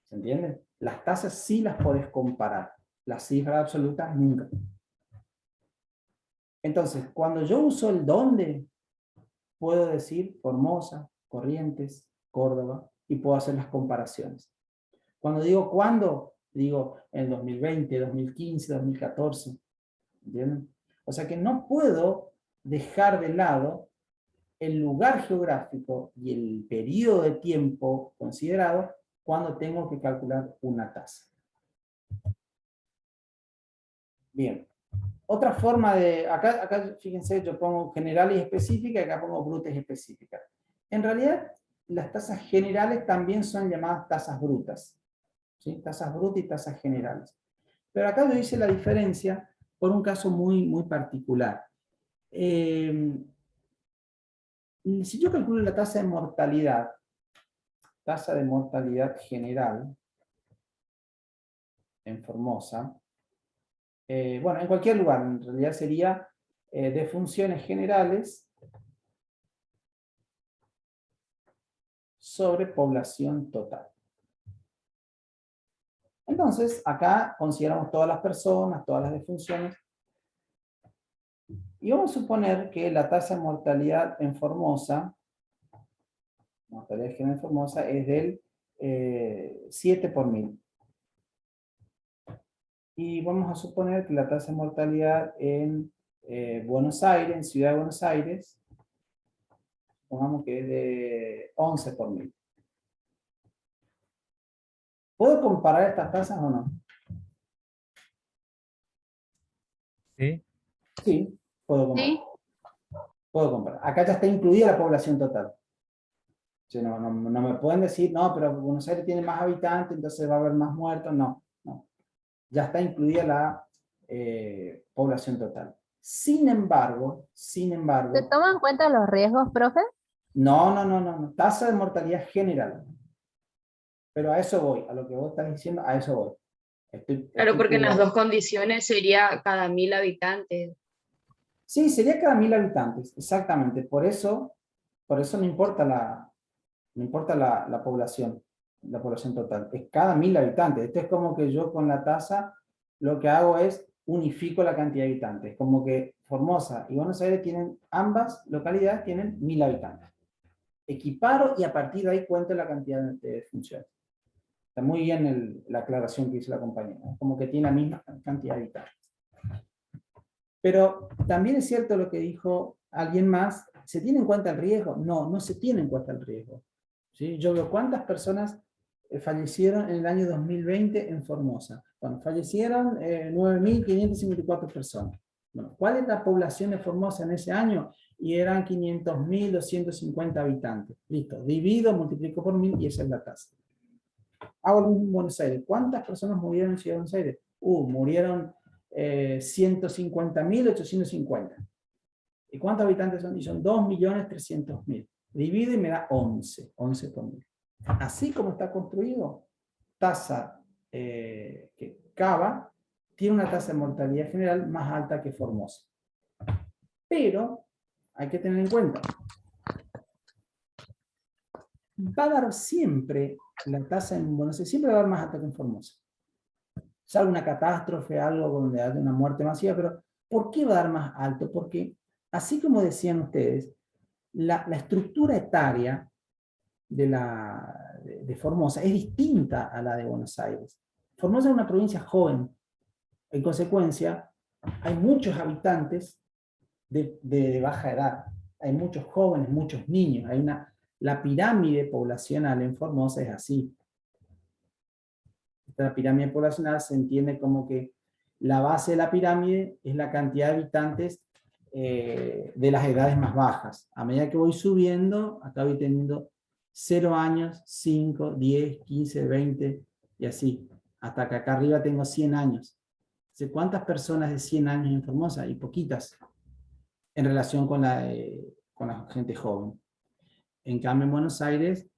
A: ¿Se entiende? Las tasas sí las podés comparar. Las cifras absolutas nunca. Entonces, cuando yo uso el dónde, puedo decir Formosa, Corrientes, Córdoba, y puedo hacer las comparaciones. Cuando digo cuándo, digo en 2020, 2015, 2014. ¿Entienden? O sea que no puedo dejar de lado el lugar geográfico y el periodo de tiempo considerado cuando tengo que calcular una tasa. Bien. Otra forma de... Acá fíjense, yo pongo general y específica, y acá pongo brutas y específicas. En realidad, las tasas generales también son llamadas tasas brutas. ¿Sí? Tasas brutas y tasas generales. Pero acá yo hice la diferencia por un caso muy, muy particular. Si yo calculo la tasa de mortalidad general en Formosa, bueno, en cualquier lugar, en realidad sería de funciones generales sobre población total. Entonces, acá consideramos todas las personas, todas las defunciones, y vamos a suponer que la tasa de mortalidad en Formosa, mortalidad general en Formosa, es del 7 por 1000. Y vamos a suponer que la tasa de mortalidad en Buenos Aires, en Ciudad de Buenos Aires, pongamos que es de 11 por 1000. ¿Puedo comparar estas tasas o no?
G: Sí.
A: Sí, puedo comparar.
F: ¿Sí?
A: Puedo comparar. Acá ya está incluida la población total. O sea, no me pueden decir, no, pero Buenos Aires tiene más habitantes, entonces va a haber más muertos. No. Ya está incluida la población total. Sin embargo,
D: ¿Se toman en cuenta los riesgos, profe?
A: no. Tasa de mortalidad general. Pero a eso voy, a lo que vos estás diciendo, a eso voy.
B: Claro, porque en las
A: jugando.
B: dos condiciones sería cada 1000 habitantes.
A: Sí, sería cada 1000 habitantes, exactamente. Por eso no importa la población, la población total. Es cada 1000 habitantes. Esto es como que yo con la tasa lo que hago es unifico la cantidad de habitantes. Como que Formosa y Buenos Aires tienen, ambas localidades tienen 1000 habitantes. equiparo y a partir de ahí cuento la cantidad de funciones. Está muy bien la aclaración que hizo la compañera, como que tiene la misma cantidad de habitantes. Pero también es cierto lo que dijo alguien más, ¿se tiene en cuenta el riesgo? No, no se tiene en cuenta el riesgo. ¿Sí? Yo veo cuántas personas fallecieron en el año 2020 en Formosa. Bueno, fallecieron 9.554 personas. Bueno, ¿cuál es la población de Formosa en ese año? Y eran 500.250 habitantes. Listo, divido, multiplico por 1000 y esa es la tasa. Hago lo mismo en Buenos Aires. ¿Cuántas personas murieron en Ciudad de Buenos Aires? Murieron 150.850. ¿Y cuántos habitantes son? Y son 2.300.000. Divido y me da 11 por 1000. Así como está construido, tasa que Cava tiene una tasa de mortalidad general más alta que Formosa. Pero hay que tener en cuenta, va a dar siempre la tasa en Buenos Aires, siempre va a dar más alta que en Formosa. Salvo una catástrofe, algo donde haya una muerte masiva, pero ¿por qué va a dar más alto? Porque, así como decían ustedes, la estructura etaria de Formosa es distinta a la de Buenos Aires. Formosa es una provincia joven. En consecuencia, hay muchos habitantes de baja edad. Hay muchos jóvenes, muchos niños. La pirámide poblacional en Formosa es así. Esta pirámide poblacional se entiende como que la base de la pirámide es la cantidad de habitantes de las edades más bajas. A medida que voy subiendo, acá voy teniendo 0 años, 5, 10, 15, 20 y así. Hasta que acá arriba tengo 100 años. ¿Cuántas personas de 100 años en Formosa? Y poquitas en relación con la gente joven. En cambio, en Buenos Aires,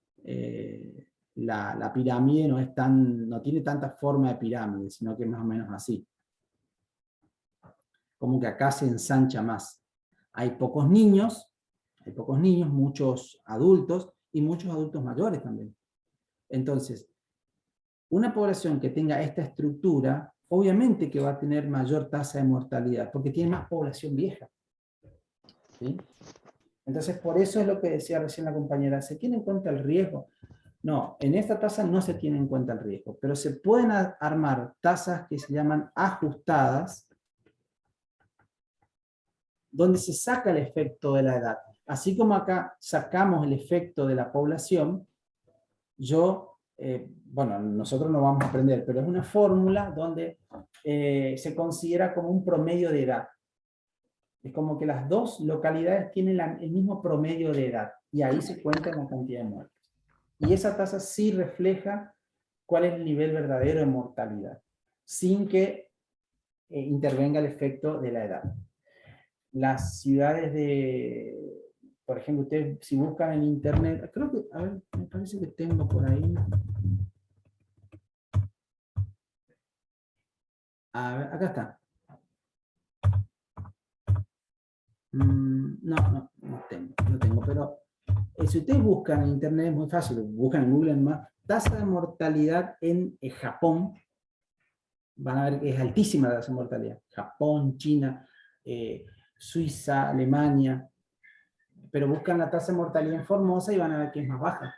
A: la pirámide no tiene tanta forma de pirámide, sino que es más o menos así. Como que acá se ensancha más. Hay pocos niños, muchos adultos y muchos adultos mayores también. Entonces, una población que tenga esta estructura, obviamente que va a tener mayor tasa de mortalidad, porque tiene más población vieja. ¿Sí? Entonces, por eso es lo que decía recién la compañera, ¿se tiene en cuenta el riesgo? No, en esta tasa no se tiene en cuenta el riesgo, pero se pueden armar tasas que se llaman ajustadas, donde se saca el efecto de la edad. Así como acá sacamos el efecto de la población, nosotros no vamos a aprender, pero es una fórmula donde se considera como un promedio de edad. Es como que las dos localidades tienen el mismo promedio de edad, y ahí se cuenta la cantidad de muertes. Y esa tasa sí refleja cuál es el nivel verdadero de mortalidad, sin que intervenga el efecto de la edad. Las ciudades por ejemplo, ustedes si buscan en internet, creo que, a ver, me parece que tengo por ahí. A ver, acá está. No tengo, pero si ustedes buscan en internet, es muy fácil, buscan en Google más, tasa de mortalidad en Japón, van a ver que es altísima la tasa de mortalidad. Japón, China, Suiza, Alemania, pero buscan la tasa de mortalidad en Formosa y van a ver que es más baja.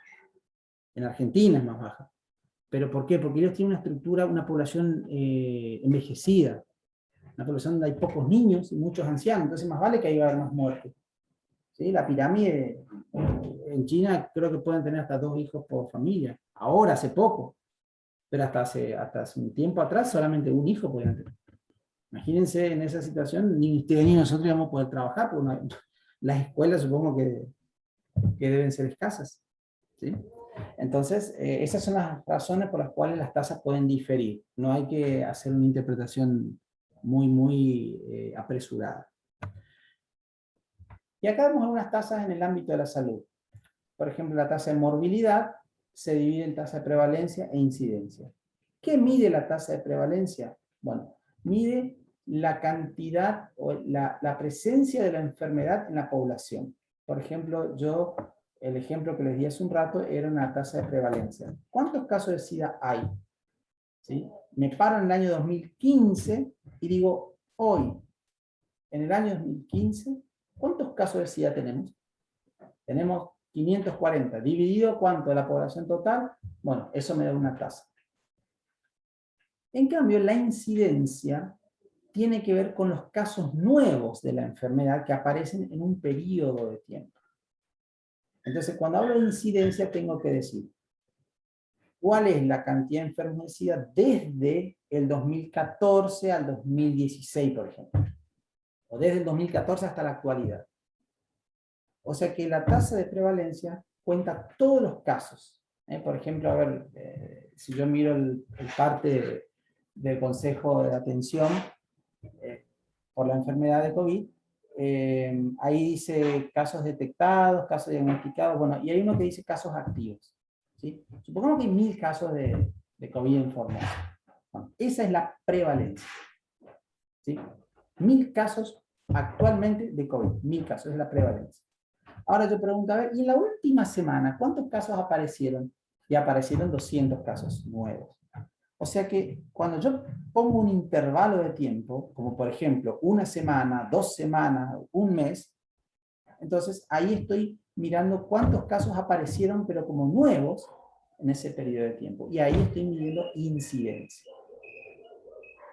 A: En Argentina es más baja. ¿Pero por qué? Porque ellos tienen una estructura, una población envejecida, una población donde hay pocos niños y muchos ancianos, entonces más vale que ahí va a haber más muertes. ¿Sí? La pirámide, en China creo que pueden tener hasta 2 hijos por familia, ahora hace poco, pero hasta hace un tiempo atrás solamente 1 hijo podían tener. Imagínense en esa situación, ni ustedes ni nosotros íbamos a poder trabajar, porque las escuelas supongo que deben ser escasas. ¿Sí? Entonces, esas son las razones por las cuales las tasas pueden diferir. No hay que hacer una interpretación muy apresurada. Y acá vemos algunas tasas en el ámbito de la salud. Por ejemplo, la tasa de morbilidad se divide en tasa de prevalencia e incidencia. ¿Qué mide la tasa de prevalencia? Bueno, mide la cantidad o la presencia de la enfermedad en la población. Por ejemplo, el ejemplo que les di hace un rato era una tasa de prevalencia. ¿Cuántos casos de SIDA hay? ¿Sí? Me paro en el año 2015 y digo, hoy, en el año 2015, ¿cuántos casos de SIDA tenemos? Tenemos 540, dividido ¿cuánto de la población total? Bueno, eso me da una tasa. En cambio, la incidencia tiene que ver con los casos nuevos de la enfermedad que aparecen en un periodo de tiempo. Entonces, cuando hablo de incidencia, tengo que decir cuál es la cantidad de enfermedad desde el 2014 al 2016, por ejemplo. O desde el 2014 hasta la actualidad. O sea que la tasa de prevalencia cuenta todos los casos. Por ejemplo, a ver, si yo miro el parte del Consejo de Atención por la enfermedad de COVID, ahí dice casos detectados, casos diagnosticados, bueno, y hay uno que dice casos activos. ¿Sí? Supongamos que hay 1000 casos de COVID en Formosa. Bueno, esa es la prevalencia. ¿Sí? 1000 casos actualmente de COVID. 1000 casos es la prevalencia. Ahora yo pregunto, a ver, y en la última semana, ¿cuántos casos aparecieron? Y aparecieron 200 casos nuevos. O sea que cuando yo pongo un intervalo de tiempo, como por ejemplo una semana, 2 semanas, un mes, entonces ahí estoy mirando cuántos casos aparecieron, pero como nuevos, en ese periodo de tiempo. Y ahí estoy midiendo incidencia.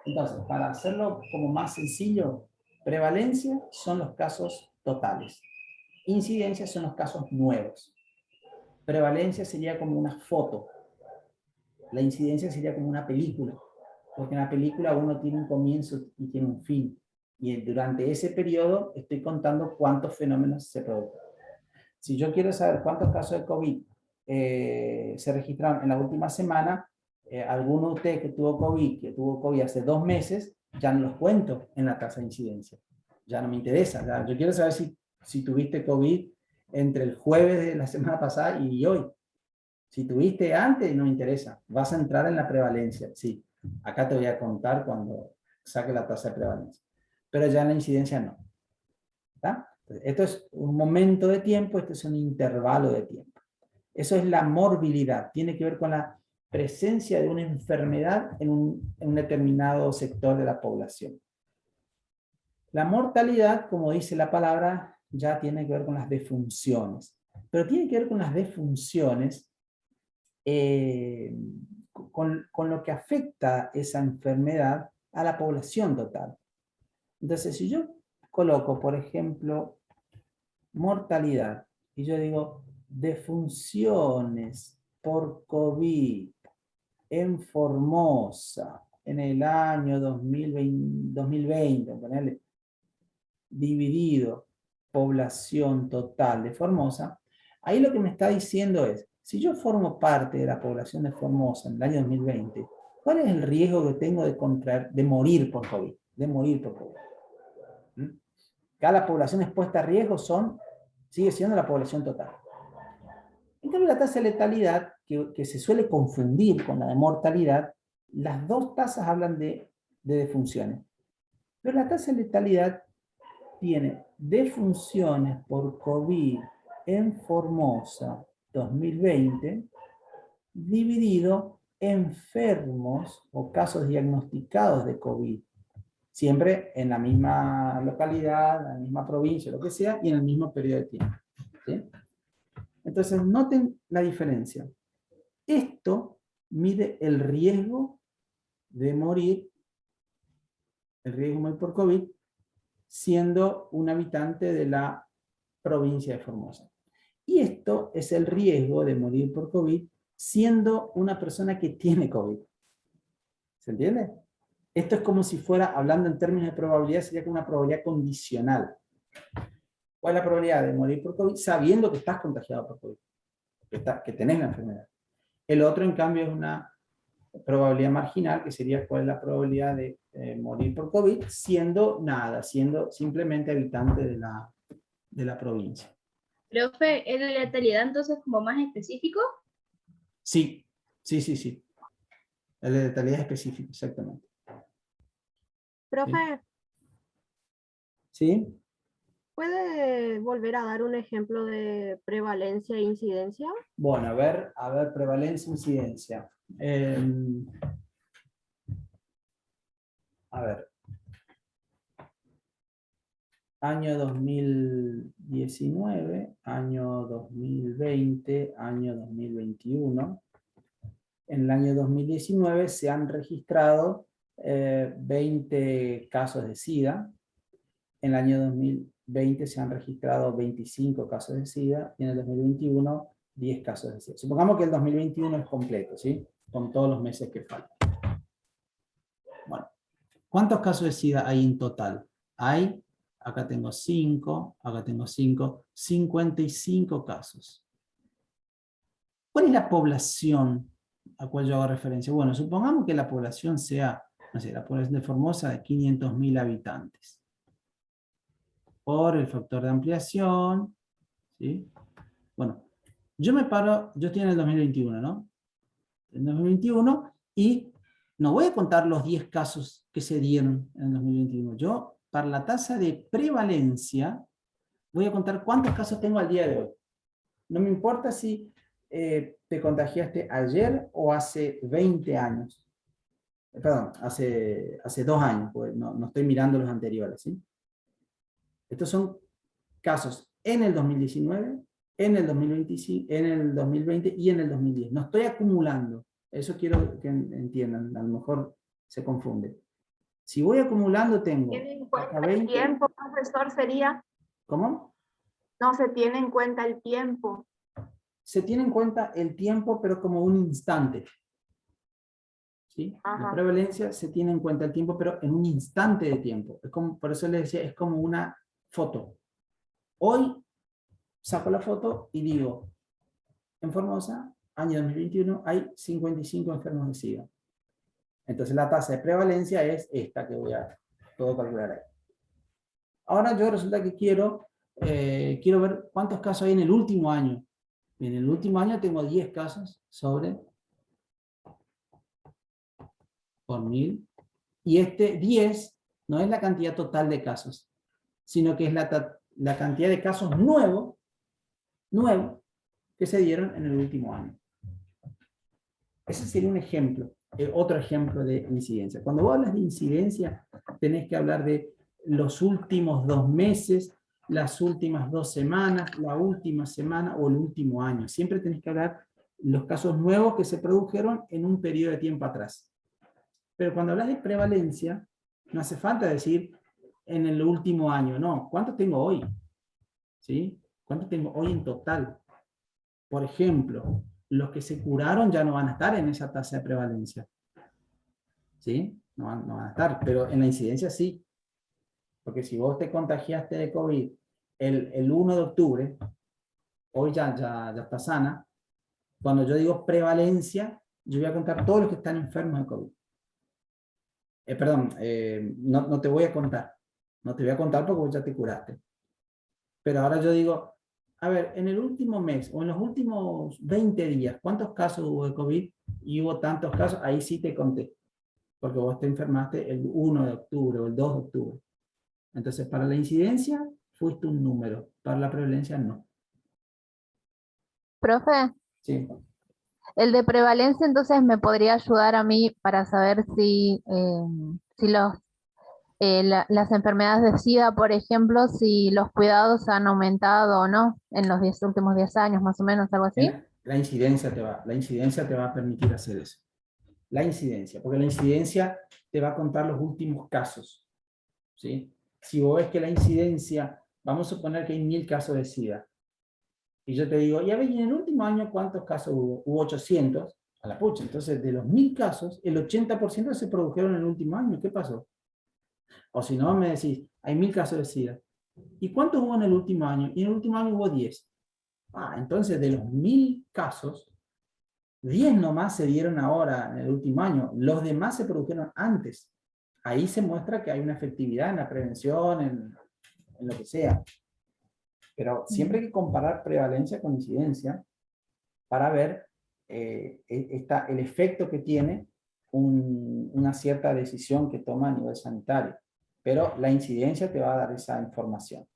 A: Entonces, para hacerlo como más sencillo, prevalencia son los casos totales. Incidencia son los casos nuevos. Prevalencia sería como una foto. La incidencia sería como una película. Porque en la película uno tiene un comienzo y tiene un fin. Y durante ese periodo estoy contando cuántos fenómenos se producen. Si yo quiero saber cuántos casos de COVID se registraron en la última semana, alguno de ustedes que tuvo COVID hace 2 meses, ya no los cuento en la tasa de incidencia. Ya no me interesa. Ya, yo quiero saber si tuviste COVID entre el jueves de la semana pasada y hoy. Si tuviste antes, no me interesa. Vas a entrar en la prevalencia. Sí, acá te voy a contar cuando saque la tasa de prevalencia. Pero ya en la incidencia no. ¿Está? Esto es un momento de tiempo, esto es un intervalo de tiempo. Eso es la morbilidad. Tiene que ver con la presencia de una enfermedad en un determinado sector de la población. La mortalidad, como dice la palabra, ya tiene que ver con las defunciones. Pero tiene que ver con las defunciones con lo que afecta esa enfermedad a la población total. Entonces, si yo coloco, por ejemplo, mortalidad, y yo digo defunciones por COVID en Formosa en el año 2020 ponele, dividido población total de Formosa, ahí lo que me está diciendo es, si yo formo parte de la población de Formosa en el año 2020, ¿cuál es el riesgo que tengo de contraer, de morir por COVID? De morir por COVID. Cada población expuesta a riesgo sigue siendo la población total. En cambio, la tasa de letalidad, que se suele confundir con la de mortalidad, las dos tasas hablan de defunciones. Pero la tasa de letalidad tiene defunciones por COVID en Formosa 2020 dividido enfermos o casos diagnosticados de COVID. Siempre en la misma localidad, en la misma provincia, lo que sea, y en el mismo periodo de tiempo. ¿Sí? Entonces, noten la diferencia. Esto mide el riesgo de morir, el riesgo de morir por COVID, siendo un habitante de la provincia de Formosa. Y esto es el riesgo de morir por COVID siendo una persona que tiene COVID. ¿Se entiende? Esto es como si fuera, hablando en términos de probabilidad, sería como una probabilidad condicional. ¿Cuál es la probabilidad de morir por COVID? Sabiendo que estás contagiado por COVID, que tenés la enfermedad. El otro, en cambio, es una probabilidad marginal, que sería cuál es la probabilidad de morir por COVID, siendo nada, siendo simplemente habitante de la provincia.
F: Profe, ¿es la letalidad entonces como más específico?
A: Sí. La letalidad específica, exactamente.
E: Profe,
A: ¿Sí?
E: ¿puede volver a dar un ejemplo de prevalencia e incidencia?
A: Bueno, a ver, prevalencia, incidencia. A ver. año 2019, año 2020, año 2021. En el año 2019 se han registrado 20 casos de SIDA. En el año 2020 se han registrado 25 casos de SIDA y en el 2021 10 casos de SIDA. Supongamos que el 2021 es completo, ¿sí? Con todos los meses que faltan. Bueno, ¿cuántos casos de SIDA hay en total? Hay, acá tengo 5, acá tengo 5, 55 casos. ¿Cuál es la población a cual yo hago referencia? Bueno, supongamos que la población sea, no sé, la población de Formosa de 500.000 habitantes. Por el factor de ampliación, ¿sí? Bueno, yo estoy en el 2021, ¿no? En el 2021, y no voy a contar los 10 casos que se dieron en el 2021. Yo, para la tasa de prevalencia, voy a contar cuántos casos tengo al día de hoy. No me importa si te contagiaste ayer o hace 20 años. Perdón, hace 2 años, pues no estoy mirando los anteriores, ¿sí? Estos son casos en el 2019, en el 2025, en el 2020 y en el 2010. No estoy acumulando. Eso quiero que entiendan. A lo mejor se confunde. Si voy acumulando, tengo
H: ¿Tiene en cuenta
A: hasta
H: el
A: 20.
H: tiempo, profesor, sería?
A: ¿Cómo?
H: No se tiene en cuenta el tiempo.
A: Se tiene en cuenta el tiempo, pero como un instante. ¿Sí? La
H: Ajá.
A: prevalencia se tiene en cuenta el tiempo, pero en un instante de tiempo. Es como, por eso les decía, es como una foto. Hoy saco la foto y digo, en Formosa, año 2021, hay 55 enfermos de SIDA. Entonces la tasa de prevalencia es esta que puedo calcular ahí. Ahora yo resulta que quiero ver cuántos casos hay en el último año. En el último año tengo 10 casos por 1000. Y este 10 no es la cantidad total de casos, sino que es la cantidad de casos nuevos que se dieron en el último año. Ese sería un ejemplo, otro ejemplo de incidencia. Cuando vos hablas de incidencia, tenés que hablar de los últimos 2 meses, las últimas 2 semanas, la última semana o el último año. Siempre tenés que hablar los casos nuevos que se produjeron en un periodo de tiempo atrás. Pero cuando hablas de prevalencia, no hace falta decir en el último año, no. ¿Cuánto tengo hoy? ¿Sí? ¿Cuánto tengo hoy en total? Por ejemplo, los que se curaron ya no van a estar en esa tasa de prevalencia. ¿Sí? No van a estar, pero en la incidencia sí. Porque si vos te contagiaste de COVID el 1 de octubre, hoy ya está sana, cuando yo digo prevalencia, yo voy a contar todos los que están enfermos de COVID. No te voy a contar. No te voy a contar porque vos ya te curaste. Pero ahora yo digo, a ver, en el último mes o en los últimos 20 días, ¿cuántos casos hubo de COVID? Y hubo tantos casos, ahí sí te conté. Porque vos te enfermaste el 1 de octubre o el 2 de octubre. Entonces, para la incidencia, fuiste un número. Para la prevalencia, no.
D: Profe,
A: Sí.
D: el de prevalencia entonces me podría ayudar a mí para saber si las enfermedades de SIDA, por ejemplo, si los cuidados han aumentado o no en los últimos 10 años, más o menos, algo así.
A: La incidencia te va a permitir hacer eso. La incidencia, porque la incidencia te va a contar los últimos casos. ¿Sí? Si vos ves que la incidencia, vamos a suponer que hay 1000 casos de SIDA, y yo te digo, ya ves, en el último año, ¿cuántos casos hubo? Hubo 800, a la pucha. Entonces, de los 1000 casos, el 80% se produjeron en el último año. ¿Qué pasó? O si no, me decís, hay 1000 casos de SIDA. ¿Y cuántos hubo en el último año? Y en el último año hubo 10. Entonces, de los 1000 casos, 10 nomás se dieron ahora en el último año. Los demás se produjeron antes. Ahí se muestra que hay una efectividad en la prevención, en lo que sea. Pero siempre hay que comparar prevalencia con incidencia para ver el efecto que tiene una cierta decisión que toma a nivel sanitario. Pero la incidencia te va a dar esa información.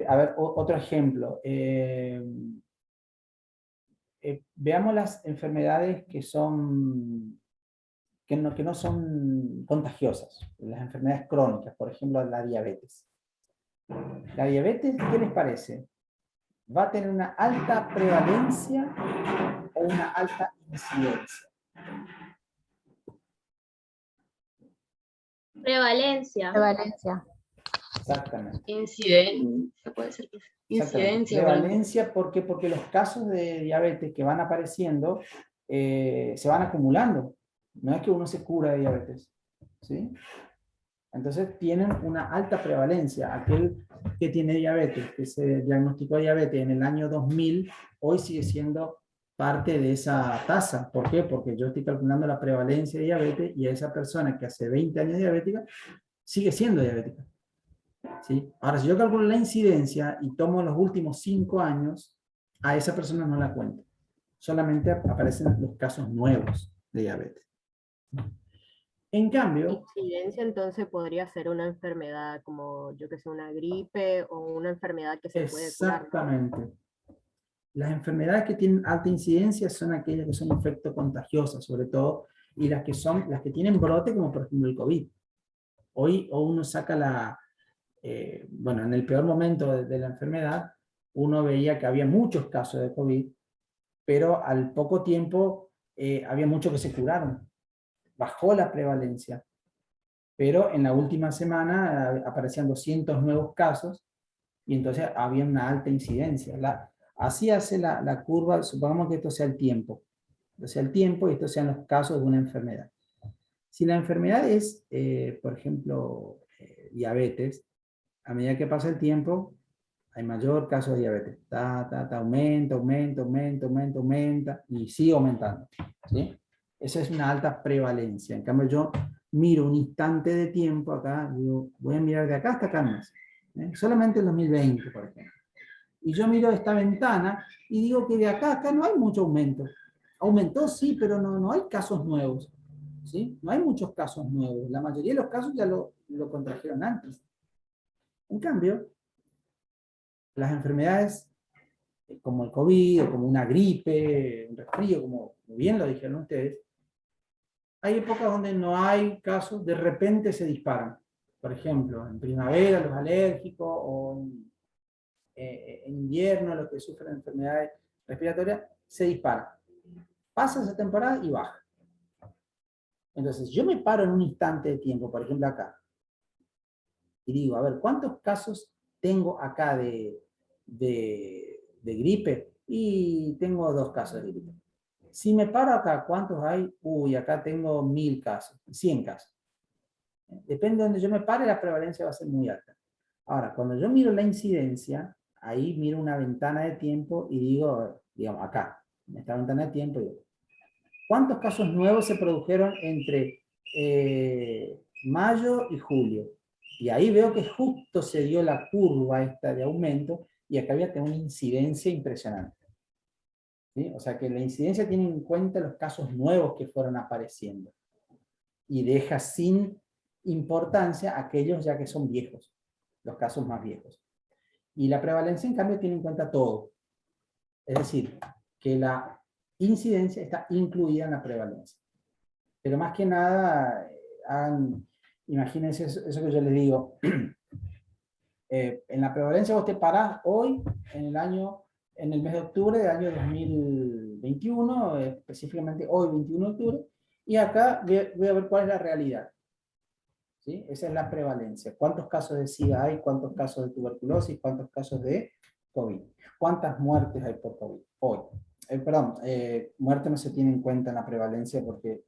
A: A ver, otro ejemplo. Veamos las enfermedades que no son contagiosas, las enfermedades crónicas, por ejemplo, la diabetes. La diabetes, ¿qué les parece? ¿Va a tener una alta prevalencia o una alta incidencia?
F: Prevalencia.
D: Prevalencia.
A: Exactamente.
B: Incidencia, puede ser que sea.
A: Exactamente.
B: Incidencia.
A: Prevalencia, ¿por qué? Porque los casos de diabetes que van apareciendo se van acumulando. No es que uno se cura de diabetes, ¿sí? Entonces tienen una alta prevalencia. Aquel que tiene diabetes, que se diagnosticó diabetes en el año 2000, hoy sigue siendo parte de esa tasa. ¿Por qué? Porque yo estoy calculando la prevalencia de diabetes y esa persona que hace 20 años diabética sigue siendo diabética. ¿Sí? Ahora, si yo calculo la incidencia y tomo los últimos 5 años, a esa persona no la cuento. Solamente aparecen los casos nuevos de diabetes. En cambio,
E: Incidencia entonces podría ser una enfermedad como, yo que sé, una gripe o una enfermedad que se puede curar, ¿no?
A: exactamente. Las enfermedades que tienen alta incidencia son aquellas que son infectocontagiosas, sobre todo, y las que tienen brote, como por ejemplo el COVID. Hoy uno saca bueno, en el peor momento de la enfermedad, uno veía que había muchos casos de COVID, pero al poco tiempo había muchos que se curaron. Bajó la prevalencia. Pero en la última semana aparecían 200 nuevos casos y entonces había una alta incidencia. Así hace la curva, supongamos que esto sea el tiempo. Esto sea el tiempo y estos sean los casos de una enfermedad. Si la enfermedad es, por ejemplo, diabetes, a medida que pasa el tiempo, hay mayor caso de diabetes. Aumenta, y sigue aumentando. ¿Sí? Esa es una alta prevalencia. En cambio, yo miro un instante de tiempo acá, digo, voy a mirar de acá hasta acá más. Solamente el 2020, por ejemplo. Y yo miro esta ventana y digo que de acá a acá no hay mucho aumento. Aumentó, sí, pero no hay casos nuevos. ¿Sí? No hay muchos casos nuevos. La mayoría de los casos ya lo contrajeron antes. En cambio, las enfermedades como el COVID o como una gripe, un resfrío, como bien lo dijeron ustedes, hay épocas donde no hay casos, de repente se disparan. Por ejemplo, en primavera los alérgicos o en invierno los que sufren enfermedades respiratorias se disparan. Pasa esa temporada y baja. Entonces, yo me paro en un instante de tiempo, por ejemplo acá, y digo, a ver, ¿cuántos casos tengo acá de gripe? Y tengo 2 casos de gripe. Si me paro acá, ¿cuántos hay? Uy, acá tengo 1000 casos, 100 casos. Depende de donde yo me pare, la prevalencia va a ser muy alta. Ahora, cuando yo miro la incidencia, ahí miro una ventana de tiempo y digo, digamos, acá, en esta ventana de tiempo, digo, ¿cuántos casos nuevos se produjeron entre mayo y julio? Y ahí veo que justo se dio la curva esta de aumento y acá había una incidencia impresionante. ¿Sí? O sea que la incidencia tiene en cuenta los casos nuevos que fueron apareciendo y deja sin importancia aquellos ya que son viejos, los casos más viejos. Y la prevalencia, en cambio, tiene en cuenta todo. Es decir, que la incidencia está incluida en la prevalencia. Pero más que nada, imagínense eso que yo les digo. En la prevalencia vos te parás hoy, en el mes de octubre del año 2021, específicamente hoy, 21 de octubre, y acá voy a ver cuál es la realidad. ¿Sí? Esa es la prevalencia. ¿Cuántos casos de SIDA hay? ¿Cuántos casos de tuberculosis? ¿Cuántos casos de COVID? ¿Cuántas muertes hay por COVID? Hoy. Muerte no se tiene en cuenta en la prevalencia porque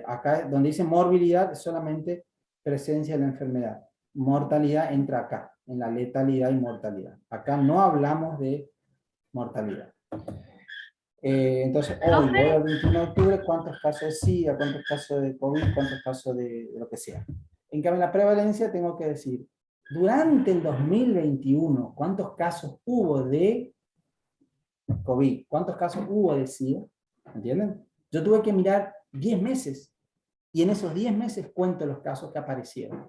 A: acá donde dice morbilidad es solamente presencia de la enfermedad. Mortalidad entra acá, en la letalidad y mortalidad. Acá no hablamos de mortalidad. Entonces, hoy, voy al 21 de octubre, ¿cuántos casos de SIDA, cuántos casos de COVID, cuántos casos de lo que sea? En cambio, en la prevalencia tengo que decir, durante el 2021, ¿cuántos casos hubo de COVID? ¿Cuántos casos hubo de SIDA? ¿Entienden? Yo tuve que mirar 10 meses, y en esos 10 meses cuento los casos que aparecieron.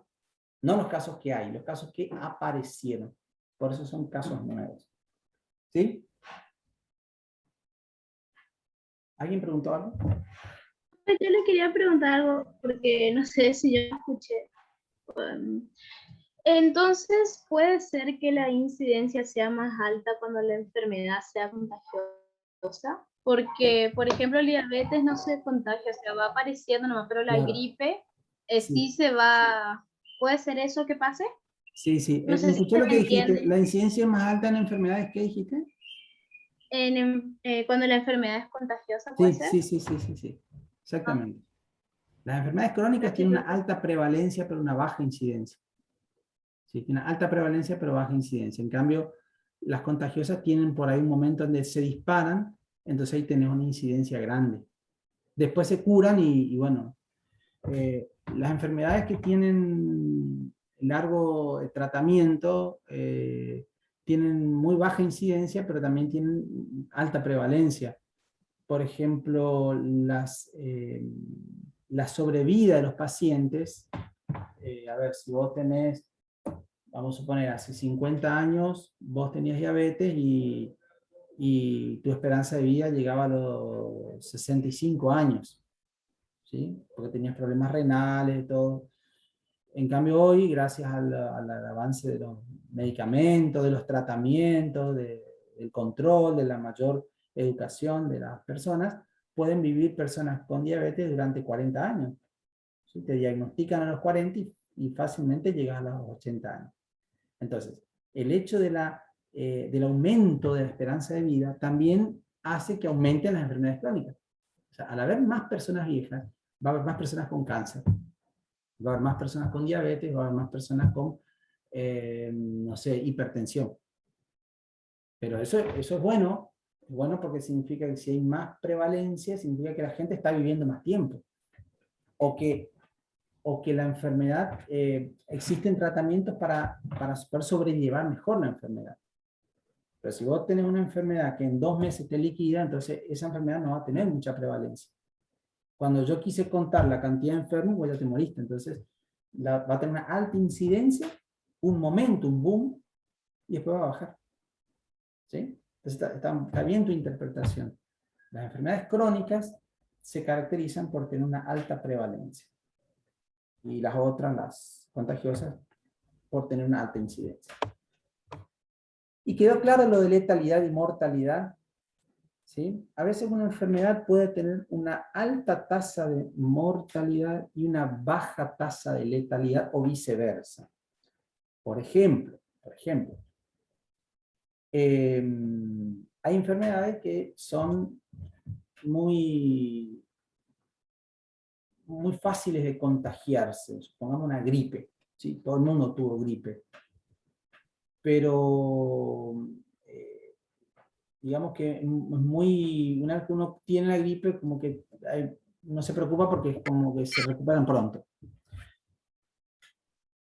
A: No los casos que hay, los casos que aparecieron. Por eso son casos nuevos. ¿Sí? ¿Alguien preguntó algo?
F: Yo le quería preguntar algo, porque no sé si yo escuché. Entonces, puede ser que la incidencia sea más alta cuando la enfermedad sea contagiosa, porque, por ejemplo, el diabetes no se contagia, o sea, va apareciendo nomás, pero la
A: Claro.
F: gripe
A: Sí.
F: sí se va. ¿Puede ser eso que pase?
A: Sí, sí.
F: No sé
A: ¿Me
F: si
A: escuchó
F: se
A: lo
F: me
A: que dijiste?
F: entiende.
A: ¿La incidencia más alta en enfermedades qué dijiste?
F: Cuando la enfermedad es contagiosa, ¿puede
A: Sí,
F: ser?
A: sí, sí, sí, sí, sí.
F: Ah,
A: Exactamente. Las enfermedades crónicas
F: es que
A: tienen
F: yo-
A: una alta prevalencia, pero una baja incidencia. Sí, tienen alta prevalencia, pero baja incidencia. En cambio, las contagiosas tienen por ahí un momento donde se disparan, entonces ahí tenés una incidencia grande. Después se curan y bueno, las enfermedades que tienen largo tratamiento tienen muy baja incidencia, pero también tienen alta prevalencia. Por ejemplo, la sobrevida de los pacientes, a ver, si vos tenés, vamos a suponer, hace 50 años, vos tenías diabetes y tu esperanza de vida llegaba a los 65 años, ¿sí? Porque tenías problemas renales y todo. En cambio hoy, gracias al avance de los medicamentos, de los tratamientos, del control, de la mayor educación de las personas, pueden vivir personas con diabetes durante 40 años. ¿Sí? Te diagnostican a los 40 y fácilmente llegas a los 80 años. Entonces, el hecho del aumento de la esperanza de vida también hace que aumenten las enfermedades crónicas. O sea, al haber más personas viejas, va a haber más personas con cáncer, va a haber más personas con diabetes, va a haber más personas con, no sé, hipertensión. Pero eso es bueno porque significa que si hay más prevalencia, significa que la gente está viviendo más tiempo. O que la enfermedad, existen tratamientos para poder sobrellevar mejor la enfermedad. Pero si vos tenés una enfermedad que en 2 meses te liquida, entonces esa enfermedad no va a tener mucha prevalencia. Cuando yo quise contar la cantidad de enfermos, vos ya te moriste. Entonces va a tener una alta incidencia, un momento, un boom, y después va a bajar. ¿Sí? Entonces está bien tu interpretación. Las enfermedades crónicas se caracterizan por tener una alta prevalencia. Y las otras, las contagiosas, por tener una alta incidencia. ¿Y quedó claro lo de letalidad y mortalidad? ¿Sí? A veces una enfermedad puede tener una alta tasa de mortalidad y una baja tasa de letalidad o viceversa. Por ejemplo, hay enfermedades que son muy, muy fáciles de contagiarse. Supongamos una gripe, ¿sí? Todo el mundo tuvo gripe. Pero digamos que es muy, una vez que uno tiene la gripe, como que no se preocupa porque es como que se recuperan pronto.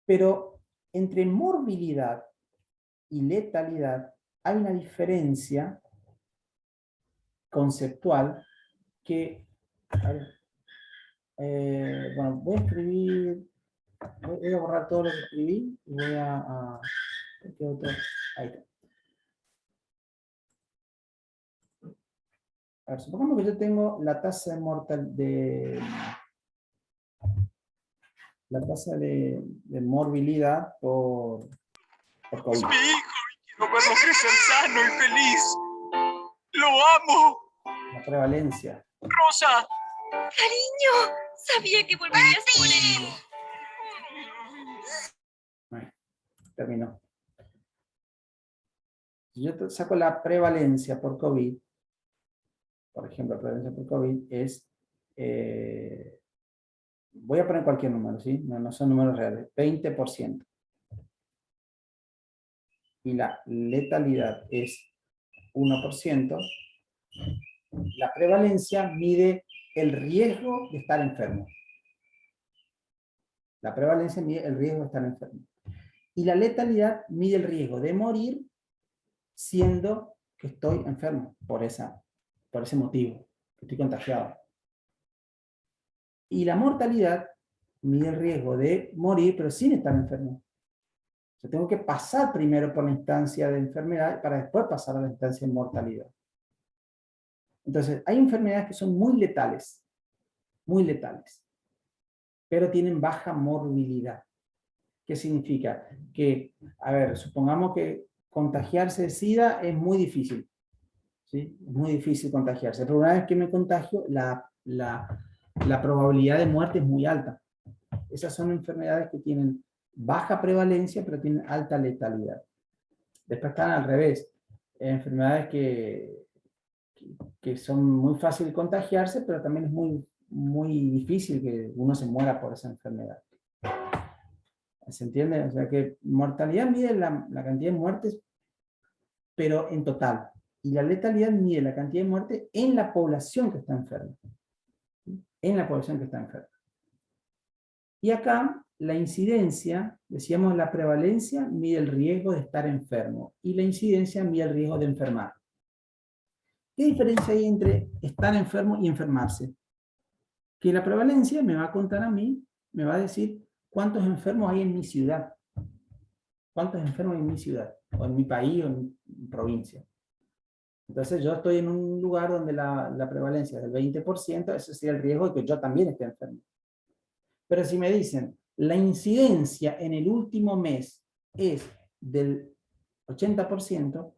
A: Pero entre morbilidad y letalidad hay una diferencia conceptual que, bueno, voy a escribir, voy a borrar todo lo que escribí y voy ¿qué otro? Ahí está. A ver, supongamos que yo tengo la tasa de morbilidad por COVID.
I: Es mi hijo y quiero verlo crecer sano y feliz. ¡Lo amo!
A: La prevalencia.
I: ¡Rosa!
J: Cariño, sabía que volverías por él.
A: Bueno, terminó. Si yo saco la prevalencia por COVID, por ejemplo, la prevalencia por COVID es, voy a poner cualquier número, ¿sí? No son números reales, 20%. Y la letalidad es 1%, la prevalencia mide el riesgo de estar enfermo. La prevalencia mide el riesgo de estar enfermo. Y la letalidad mide el riesgo de morir siendo que estoy enfermo por ese motivo, que estoy contagiado. Y la mortalidad mide el riesgo de morir pero sin estar enfermo. O sea, tengo que pasar primero por la instancia de enfermedad para después pasar a la instancia de mortalidad. Entonces, hay enfermedades que son muy letales, pero tienen baja morbilidad. ¿Qué significa? Que, a ver, supongamos que contagiarse de SIDA es muy difícil. ¿Sí? Es muy difícil contagiarse. Pero una vez que me contagio, la probabilidad de muerte es muy alta. Esas son enfermedades que tienen baja prevalencia, pero tienen alta letalidad. Después están al revés. Enfermedades que son muy fáciles de contagiarse, pero también es muy difícil que uno se muera por esa enfermedad. ¿Se entiende? O sea que mortalidad mide la cantidad de muertes, pero en total. Y la letalidad mide la cantidad de muertes en la población que está enferma. En la población que está enferma. Y acá, la incidencia, decíamos la prevalencia mide el riesgo de estar enfermo. Y la incidencia mide el riesgo de enfermar. ¿Qué diferencia hay entre estar enfermo y enfermarse? Que la prevalencia me va a contar a mí, me va a decir cuántos enfermos hay en mi ciudad. ¿Cuántos enfermos hay en mi ciudad? O en mi país, o en mi provincia. Entonces yo estoy en un lugar donde la prevalencia es del 20%, ese sería el riesgo de que yo también esté enfermo. Pero si me dicen, la incidencia en el último mes es del 80%,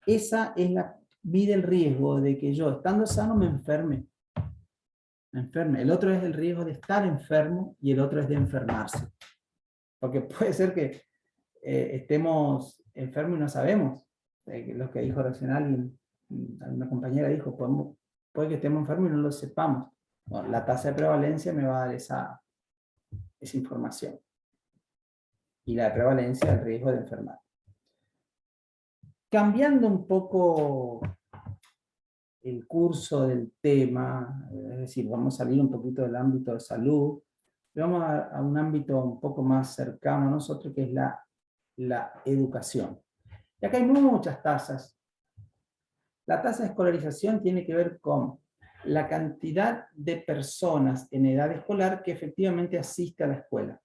A: esa es mide el riesgo de que yo, estando sano, me enferme. El otro es el riesgo de estar enfermo y el otro es de enfermarse. Porque puede ser que estemos enfermos y no sabemos. Lo que dijo Racional, una compañera dijo, puede que estemos enfermos y no lo sepamos. Bueno, la tasa de prevalencia me va a dar esa información. Y la prevalencia, el riesgo de enfermar. Cambiando un poco el curso del tema, es decir, vamos a salir un poquito del ámbito de salud, y vamos a un ámbito un poco más cercano a nosotros, que es la educación. Y acá hay muchas tasas. La tasa de escolarización tiene que ver con la cantidad de personas en edad escolar que efectivamente asiste a la escuela.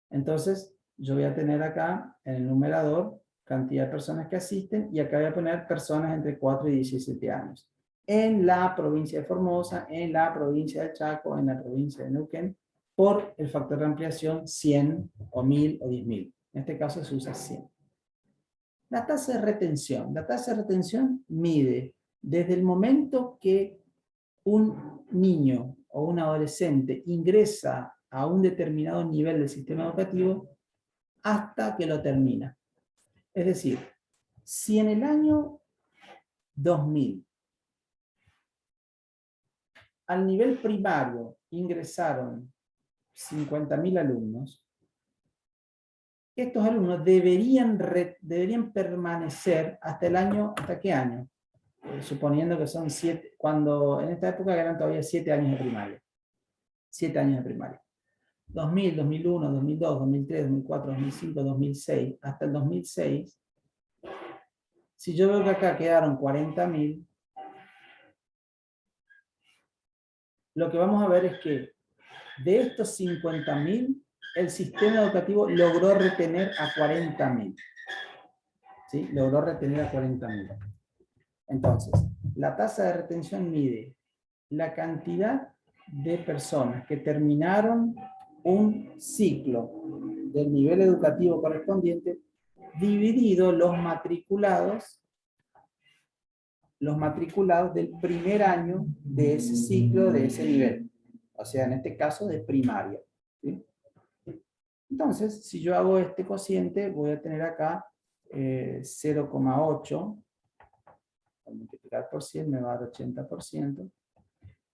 A: Entonces, yo voy a tener acá, en el numerador, cantidad de personas que asisten, y acá voy a poner personas entre 4 y 17 años. En la provincia de Formosa, en la provincia de Chaco, en la provincia de Neuquén, por el factor de ampliación 100 o 1000 o 10.000. En este caso se usa 100. La tasa de retención. La tasa de retención mide desde el momento que un niño o un adolescente ingresa a un determinado nivel del sistema educativo hasta que lo termina. Es decir, si en el año 2000 al nivel primario ingresaron 50.000 alumnos, estos alumnos deberían permanecer hasta el año, ¿hasta qué año? Suponiendo que son 7, cuando en esta época eran todavía 7 años de primaria. 7 años de primaria. 2000, 2001, 2002, 2003, 2004, 2005, 2006, hasta el 2006, si yo veo que acá quedaron 40.000, lo que vamos a ver es que de estos 50.000, el sistema educativo logró retener a 40.000. ¿Sí? Logró retener a 40.000. Entonces, la tasa de retención mide la cantidad de personas que terminaron un ciclo del nivel educativo correspondiente, dividido los matriculados del primer año de ese ciclo, de ese nivel. O sea, en este caso de primaria. ¿Sí? Entonces, si yo hago este cociente, voy a tener acá 0,8, al multiplicar por 100 me va a dar 80%.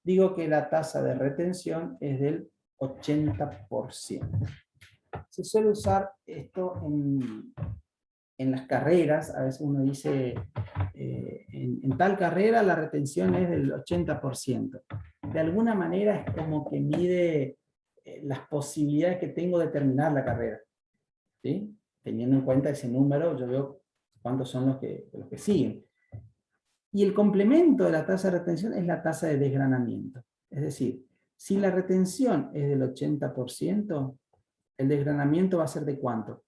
A: Digo que la tasa de retención es del 80%. Se suele usar esto en las carreras. A veces uno dice, en tal carrera la retención es del 80%. De alguna manera es como que mide las posibilidades que tengo de terminar la carrera. ¿Sí? Teniendo en cuenta ese número, yo veo cuántos son los que siguen. Y el complemento de la tasa de retención es la tasa de desgranamiento. Es decir, si la retención es del 80%, el desgranamiento va a ser ¿de cuánto?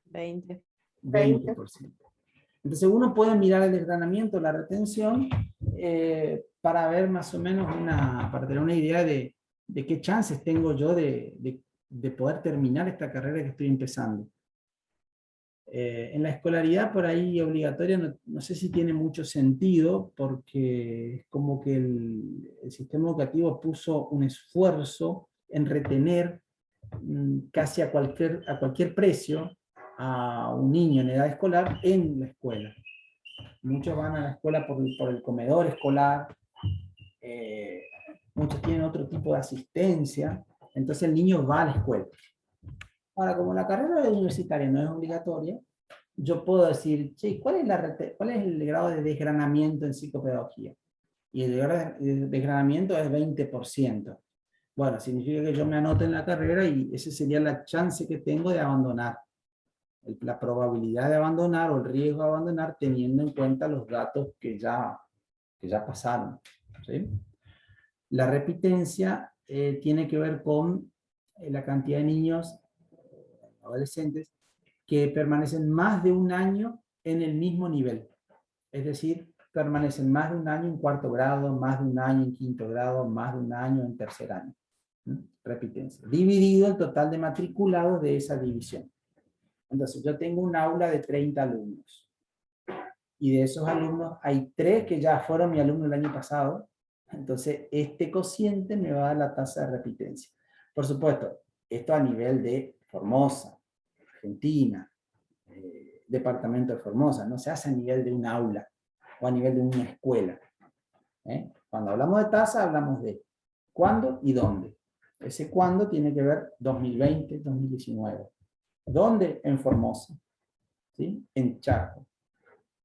E: 20.
A: 20%. Entonces uno puede mirar el desgranamiento, la retención, para ver más o menos para tener una idea de qué chances tengo yo de de poder terminar esta carrera que estoy empezando. En la escolaridad por ahí obligatoria no sé si tiene mucho sentido, porque es como que el sistema educativo puso un esfuerzo en retener casi a cualquier precio a un niño en edad escolar en la escuela. Muchos van a la escuela por el comedor escolar, muchos tienen otro tipo de asistencia, entonces el niño va a la escuela. Ahora, como la carrera universitaria no es obligatoria, yo puedo decir, che, ¿cuál es el grado de desgranamiento en psicopedagogía? Y el grado de desgranamiento es 20%. Bueno, significa que yo me anoto en la carrera y esa sería la chance que tengo de abandonar. La probabilidad de abandonar o el riesgo de abandonar teniendo en cuenta los datos que ya pasaron. ¿Sí? La repitencia tiene que ver con la cantidad de niños, adolescentes, que permanecen más de un año en el mismo nivel. Es decir, permanecen más de un año en cuarto grado, más de un año en quinto grado, más de un año en tercer año. Repitencia. Dividido el total de matriculados de esa división. Entonces, yo tengo un aula de 30 alumnos. Y de esos alumnos hay 3 que ya fueron mi alumno el año pasado. Entonces, este cociente me va a dar la tasa de repitencia. Por supuesto, esto a nivel de Formosa, Argentina, departamento de Formosa. No se hace a nivel de un aula o a nivel de una escuela. Cuando hablamos de tasa, hablamos de cuándo y dónde. Ese cuándo tiene que ver 2020, 2019. ¿Dónde? En Formosa, ¿sí? En Chaco,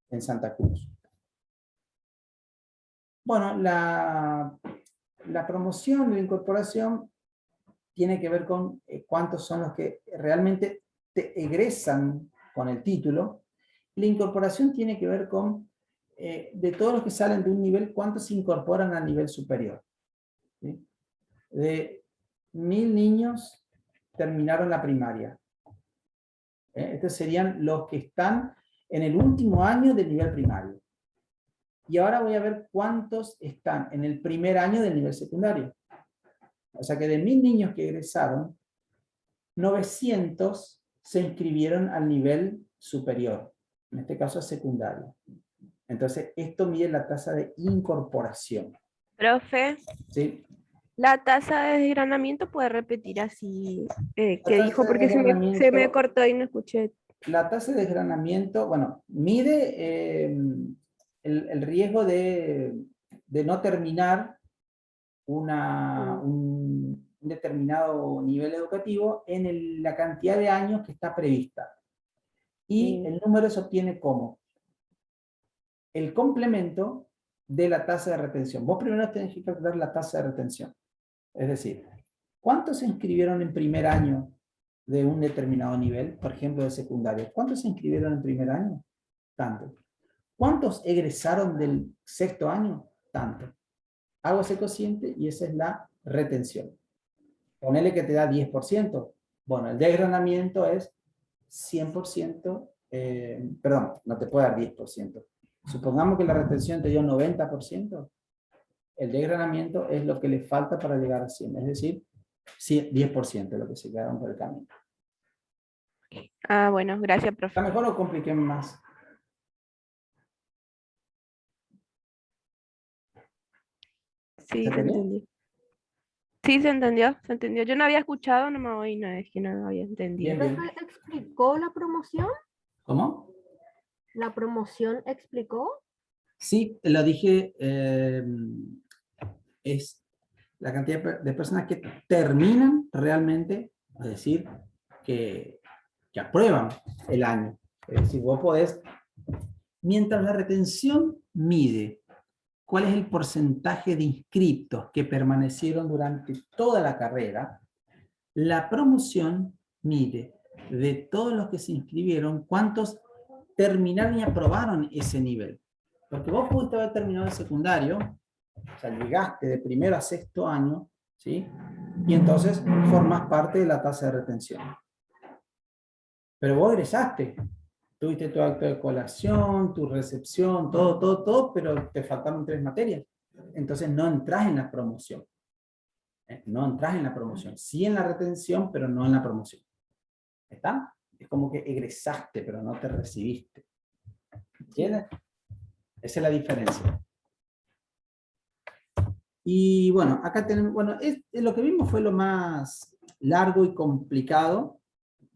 A: en Santa Cruz. Bueno, la promoción, la incorporación, tiene que ver con cuántos son los que realmente te egresan con el título. La incorporación tiene que ver con, de todos los que salen de un nivel, cuántos se incorporan al nivel superior. ¿Sí? De 1000 niños terminaron la primaria. Estos serían los que están en el último año del nivel primario. Y ahora voy a ver cuántos están en el primer año del nivel secundario. O sea que de 1000 niños que egresaron, 900 se inscribieron al nivel superior, en este caso secundario. Entonces, esto mide la tasa de incorporación.
K: Profe,
A: ¿Sí?
K: la tasa de desgranamiento puede repetir así, ¿qué
A: tasa
K: dijo?
A: de
K: Porque se me
A: desgranamiento-
K: cortó y no escuché.
A: La tasa de desgranamiento, bueno, mide el riesgo de no terminar un determinado nivel educativo en la cantidad de años que está prevista. Y el número se obtiene como el complemento de la tasa de retención. Vos primero tenés que calcular la tasa de retención. Es decir, ¿cuántos se inscribieron en primer año de un determinado nivel? Por ejemplo, de secundario. ¿Cuántos se inscribieron en primer año? Tanto. ¿Cuántos egresaron del sexto año? Tanto. Hago ese cociente y esa es la retención. Ponele que te da 10%. Bueno, el desgranamiento es 100%, perdón, no te puede dar 10%. Supongamos que la retención te dio 90%. El desgranamiento es lo que le falta para llegar a 100, es decir, 10% de lo que se quedaron por el camino.
K: Ah, bueno, gracias, profe.
A: ¿Está mejor o compliqué más?
K: Sí,
A: ¿Se
K: se
A: entendió?
K: entendió. Sí, se entendió, se entendió. Yo no había escuchado, nomás hoy no es que no había entendido.
A: Bien, bien.
E: ¿Profe explicó la promoción?
A: ¿Cómo?
E: ¿La promoción explicó?
A: Sí, lo dije, es la cantidad de personas que terminan realmente, es decir, que aprueban el año. Es decir, vos podés, mientras la retención mide cuál es el porcentaje de inscriptos que permanecieron durante toda la carrera, la promoción mide de todos los que se inscribieron cuántos terminaron y aprobaron ese nivel. Porque vos pudiste haber terminado el secundario, o sea, llegaste de primero a sexto año, ¿sí? Y entonces formás parte de la tasa de retención. Pero vos egresaste, tuviste tu acto de colación, tu recepción, todo, pero te faltaron 3 materias. Entonces no entras en la promoción. No entras en la promoción. Sí en la retención, pero no en la promoción. ¿Está? Es como que egresaste, pero no te recibiste. ¿Entiendes? Esa es la diferencia. Y bueno, acá tenemos, bueno, lo que vimos fue lo más largo y complicado,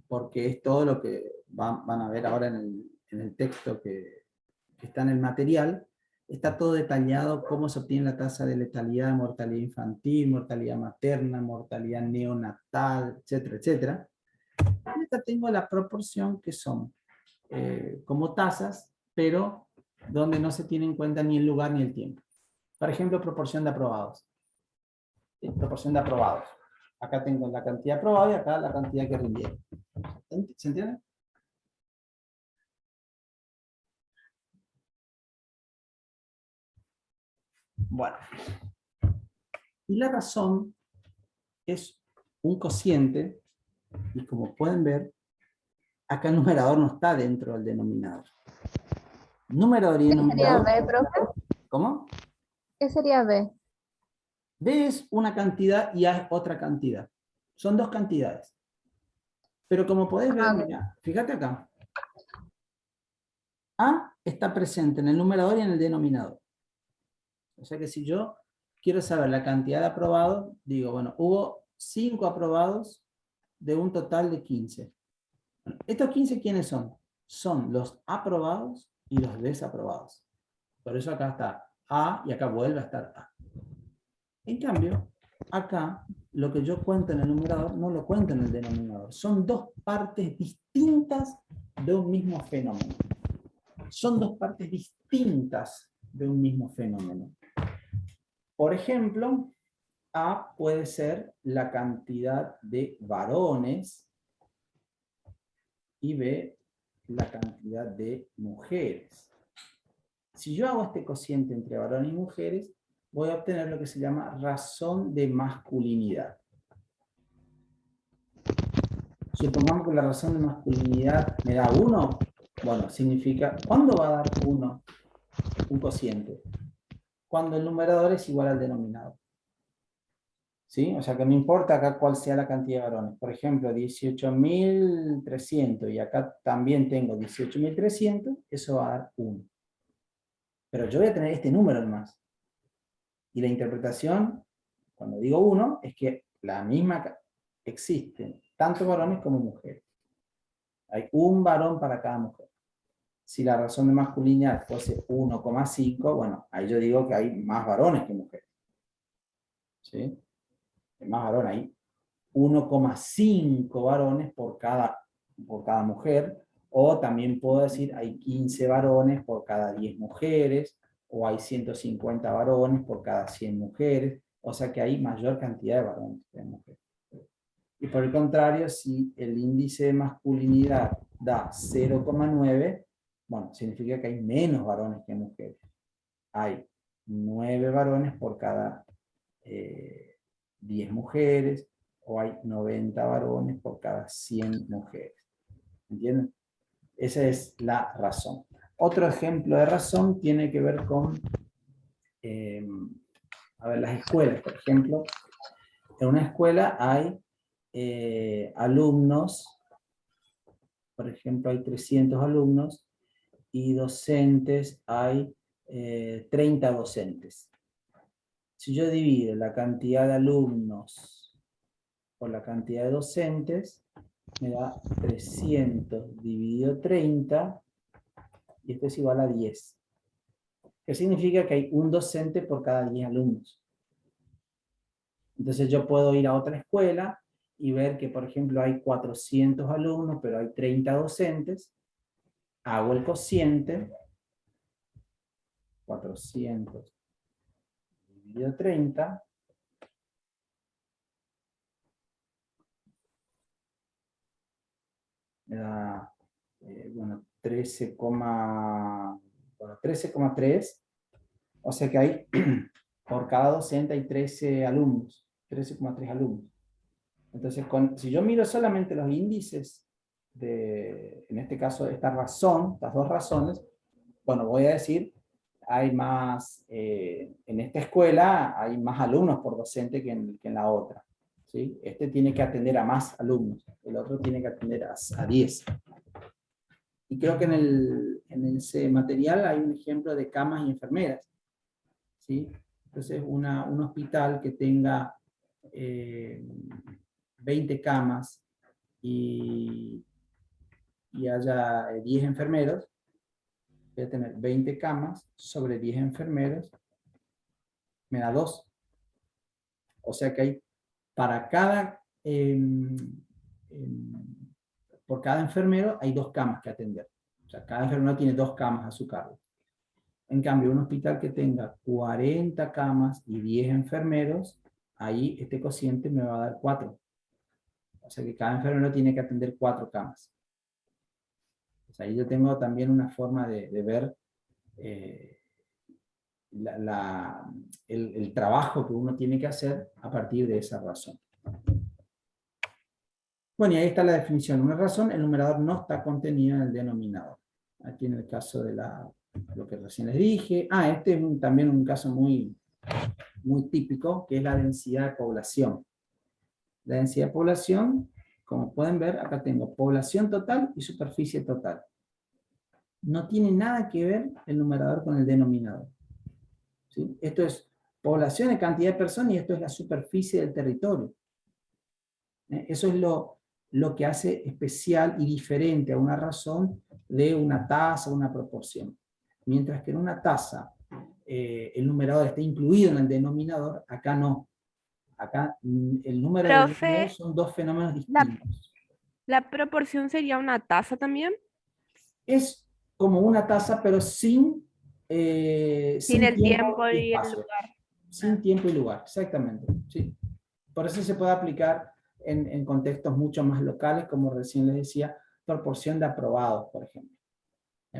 A: porque es todo lo que van a ver ahora en el texto que está en el material. Está todo detallado, cómo se obtiene la tasa de letalidad, mortalidad infantil, mortalidad materna, mortalidad neonatal, etcétera, etcétera. Y acá tengo la proporción que son como tasas, pero donde no se tiene en cuenta ni el lugar ni el tiempo. Por ejemplo, proporción de aprobados. Proporción de aprobados. Acá tengo la cantidad aprobada y acá la cantidad que rindieron. ¿Se entiende? Bueno. Y la razón es un cociente, y como pueden ver, acá el numerador no está dentro del denominador. Numerador y
D: ¿Qué sería
A: denominador.
D: B, profe?
A: ¿Cómo?
D: ¿Qué sería B?
A: B es una cantidad y A es otra cantidad. Son dos cantidades. Pero como podés ver, mira, fíjate acá. A está presente en el numerador y en el denominador. O sea que si yo quiero saber la cantidad de aprobados, digo, bueno, hubo 5 aprobados de un total de 15. Bueno, ¿estos 15 quiénes son? Son los aprobados y los desaprobados. Por eso acá está A y acá vuelve a estar A. En cambio, acá lo que yo cuento en el numerador no lo cuento en el denominador. Son dos partes distintas de un mismo fenómeno. Son dos partes distintas de un mismo fenómeno. Por ejemplo, A puede ser la cantidad de varones y B la cantidad de mujeres. Si yo hago este cociente entre varones y mujeres, voy a obtener lo que se llama razón de masculinidad. Supongamos que la razón de masculinidad me da 1, bueno, significa, ¿cuándo va a dar 1 un cociente? Cuando el numerador es igual al denominador. ¿Sí? O sea que no importa acá cuál sea la cantidad de varones. Por ejemplo, 18.300 y acá también tengo 18.300, eso va a dar 1. Pero yo voy a tener este número más. Y la interpretación, cuando digo 1, es que la misma existen tanto varones como mujeres. Hay un varón para cada mujer. Si la razón de masculinidad fuese 1,5, bueno, ahí yo digo que hay más varones que mujeres. ¿Sí? Hay más varones, hay 1,5 varones por cada mujer, o también puedo decir hay 15 varones por cada 10 mujeres, o hay 150 varones por cada 100 mujeres, o sea que hay mayor cantidad de varones que de mujeres. Y por el contrario, si el índice de masculinidad da 0,9, bueno, significa que hay menos varones que mujeres. Hay 9 varones por cada 10 mujeres, o hay 90 varones por cada 100 mujeres. ¿Entienden? Esa es la razón. Otro ejemplo de razón tiene que ver con las escuelas. Por ejemplo, en una escuela hay alumnos, por ejemplo, hay 300 alumnos, y docentes hay 30 docentes. Si yo divido la cantidad de alumnos por la cantidad de docentes, me da 300 dividido 30, y esto es igual a 10. ¿Qué significa? Que hay un docente por cada 10 alumnos. Entonces yo puedo ir a otra escuela y ver que, por ejemplo, hay 400 alumnos, pero hay 30 docentes. Hago el cociente, 400 dividido 30, me da 13,3, o sea que hay, por cada docente hay 13 alumnos, 13,3 alumnos. Entonces, si yo miro solamente los índices en este caso, esta razón, estas dos razones, bueno, voy a decir, hay más, en esta escuela hay más alumnos por docente que en la otra. ¿Sí? Este tiene que atender a más alumnos, el otro tiene que atender a 10. Y creo que en ese material hay un ejemplo de camas y enfermeras. ¿Sí? Entonces, un hospital que tenga 20 camas y haya 10 enfermeros, voy a tener 20 camas sobre 10 enfermeros, me da 2. O sea que hay para cada, por cada enfermero hay 2 camas que atender. O sea, cada enfermero tiene 2 camas a su cargo. En cambio, un hospital que tenga 40 camas y 10 enfermeros, ahí este cociente me va a dar 4. O sea que cada enfermero tiene que atender 4 camas. O sea, ahí yo tengo también una forma de ver el trabajo que uno tiene que hacer a partir de esa razón. Bueno, y ahí está la definición. Una razón, el numerador no está contenido en el denominador. Aquí en el caso de lo que recién les dije. Este es también un caso muy típico, que es la densidad de población. La densidad de población, como pueden ver, acá tengo población total y superficie total. No tiene nada que ver el numerador con el denominador. ¿Sí? Esto es población y cantidad de personas, y esto es la superficie del territorio. Eso es lo que hace especial y diferente a una razón de una tasa o una proporción. Mientras que en una tasa el numerador está incluido en el denominador, acá no. Acá el número de denominadores son 2 fenómenos distintos.
K: ¿La proporción sería una tasa también?
A: Es como una tasa, pero sin
K: el tiempo
A: y
K: y el
A: espacio.
K: lugar.
A: Sin tiempo y lugar, exactamente. ¿Sí? Por eso se puede aplicar en contextos mucho más locales, como recién les decía, proporción de aprobados, por ejemplo.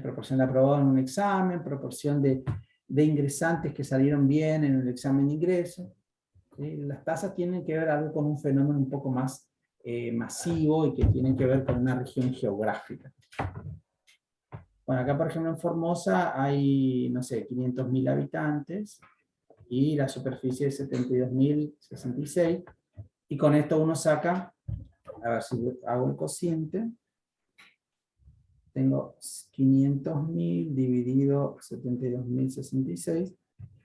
A: Proporción de aprobados en un examen, proporción de ingresantes que salieron bien en el examen de ingreso. ¿Sí? Las tasas tienen que ver algo con un fenómeno un poco más masivo y que tienen que ver con una región geográfica. Bueno, acá por ejemplo en Formosa hay, no sé, 500.000 habitantes y la superficie es 72.066, y con esto uno saca, a ver si hago el cociente, tengo 500.000 dividido 72.066,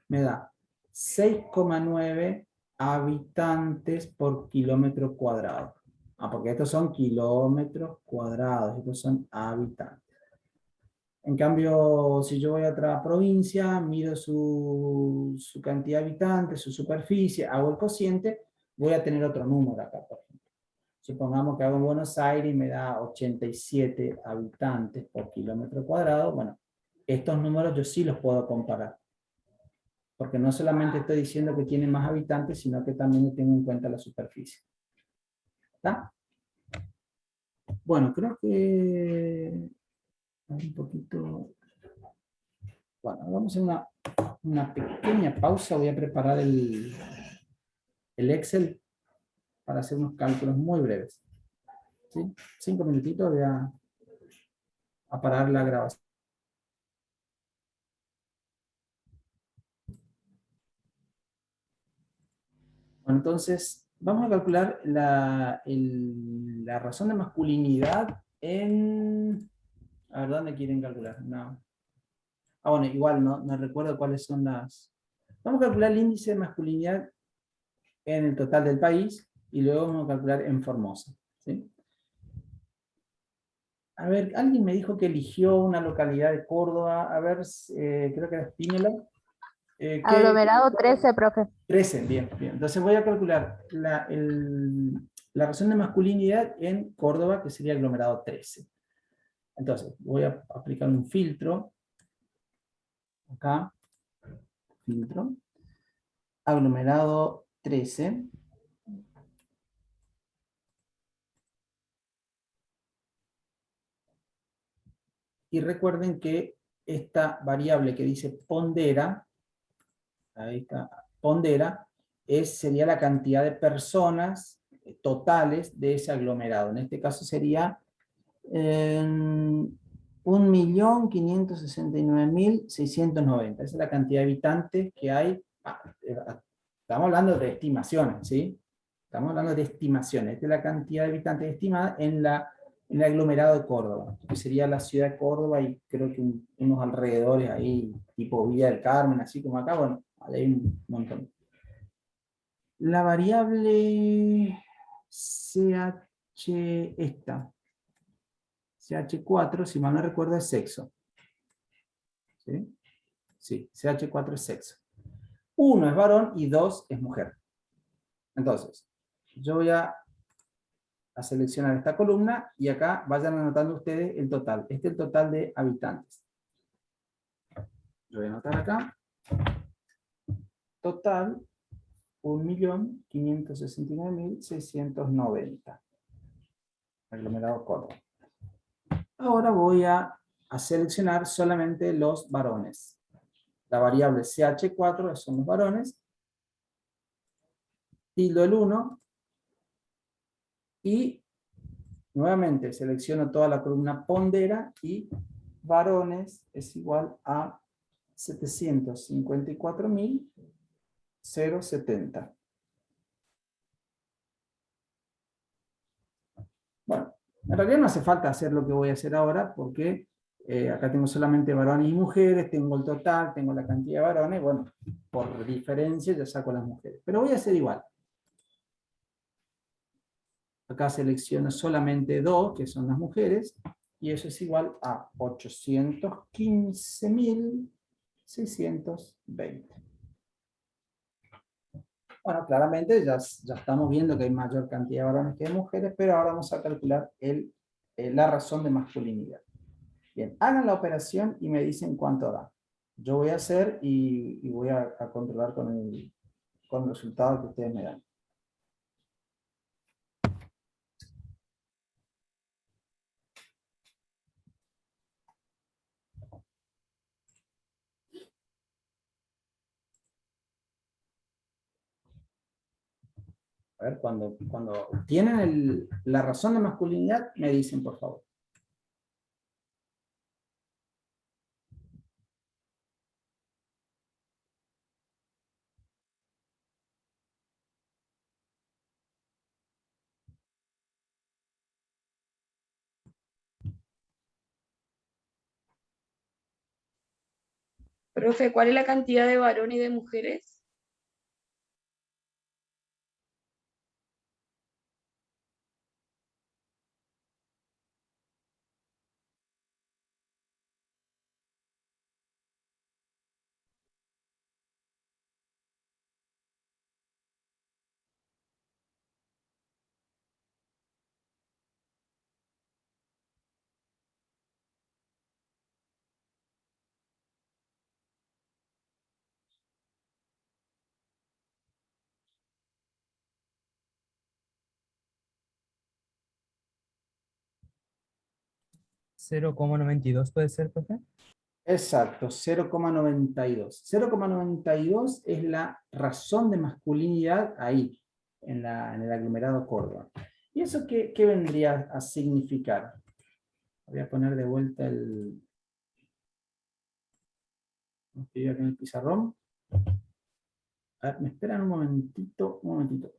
A: me da 6,9 habitantes por kilómetro cuadrado. Porque estos son kilómetros cuadrados, estos son habitantes. En cambio, si yo voy a otra provincia, mido su cantidad de habitantes, su superficie, hago el cociente, voy a tener otro número acá, por ejemplo. Supongamos que hago en Buenos Aires y me da 87 habitantes por kilómetro cuadrado. Bueno, estos números yo sí los puedo comparar. Porque no solamente estoy diciendo que tiene más habitantes, sino que también tengo en cuenta la superficie. ¿Está? Bueno, creo que un poquito. Bueno, vamos a hacer una pequeña pausa. Voy a preparar el Excel para hacer unos cálculos muy breves. ¿Sí? 5 minutitos, voy a parar la grabación. Bueno, entonces, vamos a calcular la razón de masculinidad en... A ver, ¿dónde quieren calcular? No. Bueno, igual no recuerdo cuáles son las... Vamos a calcular el índice de masculinidad en el total del país y luego vamos a calcular en Formosa. ¿Sí? A ver, alguien me dijo que eligió una localidad de Córdoba. A ver, creo que era Spínola.
D: Aglomerado 13, profe.
A: 13, bien, bien. Entonces voy a calcular la razón de masculinidad en Córdoba, que sería aglomerado 13. Entonces, voy a aplicar un filtro. Acá, filtro. Aglomerado 13. Y recuerden que esta variable que dice pondera, ahí está, pondera, sería la cantidad de personas totales de ese aglomerado. En este caso sería 1 1.569.690. Esa es la cantidad de habitantes que hay. Estamos hablando de estimaciones, ¿sí? Estamos hablando de estimaciones. Esta es la cantidad de habitantes estimada en el aglomerado de Córdoba, que sería la ciudad de Córdoba y creo que unos alrededores ahí, tipo Villa del Carmen, así como acá, bueno, hay un montón. La variable CH, esta, CH4, si mal no recuerdo, es sexo. ¿Sí? Sí, CH4 es sexo. 1 es varón y 2 es mujer. Entonces, yo voy a seleccionar esta columna y acá vayan anotando ustedes el total. Este es el total de habitantes. Yo voy a anotar acá. Total, 1.569.690. Aglomerado Córdoba. Ahora voy a seleccionar solamente los varones. La variable CH4 son los varones. Tildo el 1. Y nuevamente selecciono toda la columna pondera y varones es igual a 754.070. Bueno, en realidad no hace falta hacer lo que voy a hacer ahora porque acá tengo solamente varones y mujeres, tengo el total, tengo la cantidad de varones, bueno, por diferencia ya saco las mujeres. Pero voy a hacer igual. Acá selecciono solamente 2, que son las mujeres, y eso es igual a 815.620. Bueno, claramente ya estamos viendo que hay mayor cantidad de varones que de mujeres, pero ahora vamos a calcular la razón de masculinidad. Bien, hagan la operación y me dicen cuánto da. Yo voy a hacer y voy a controlar con el resultado que ustedes me dan. A ver, cuando tienen la razón de masculinidad, me dicen, por favor.
B: Profe, ¿cuál es la cantidad de varones y de mujeres?
G: ¿0,92 puede ser, profe?
A: Exacto, 0,92. 0,92 es la razón de masculinidad ahí, en el aglomerado Córdoba. ¿Y eso qué vendría a significar? Voy a poner de vuelta el... Estoy acá en el pizarrón. A ver, me esperan un momentito, un momentito.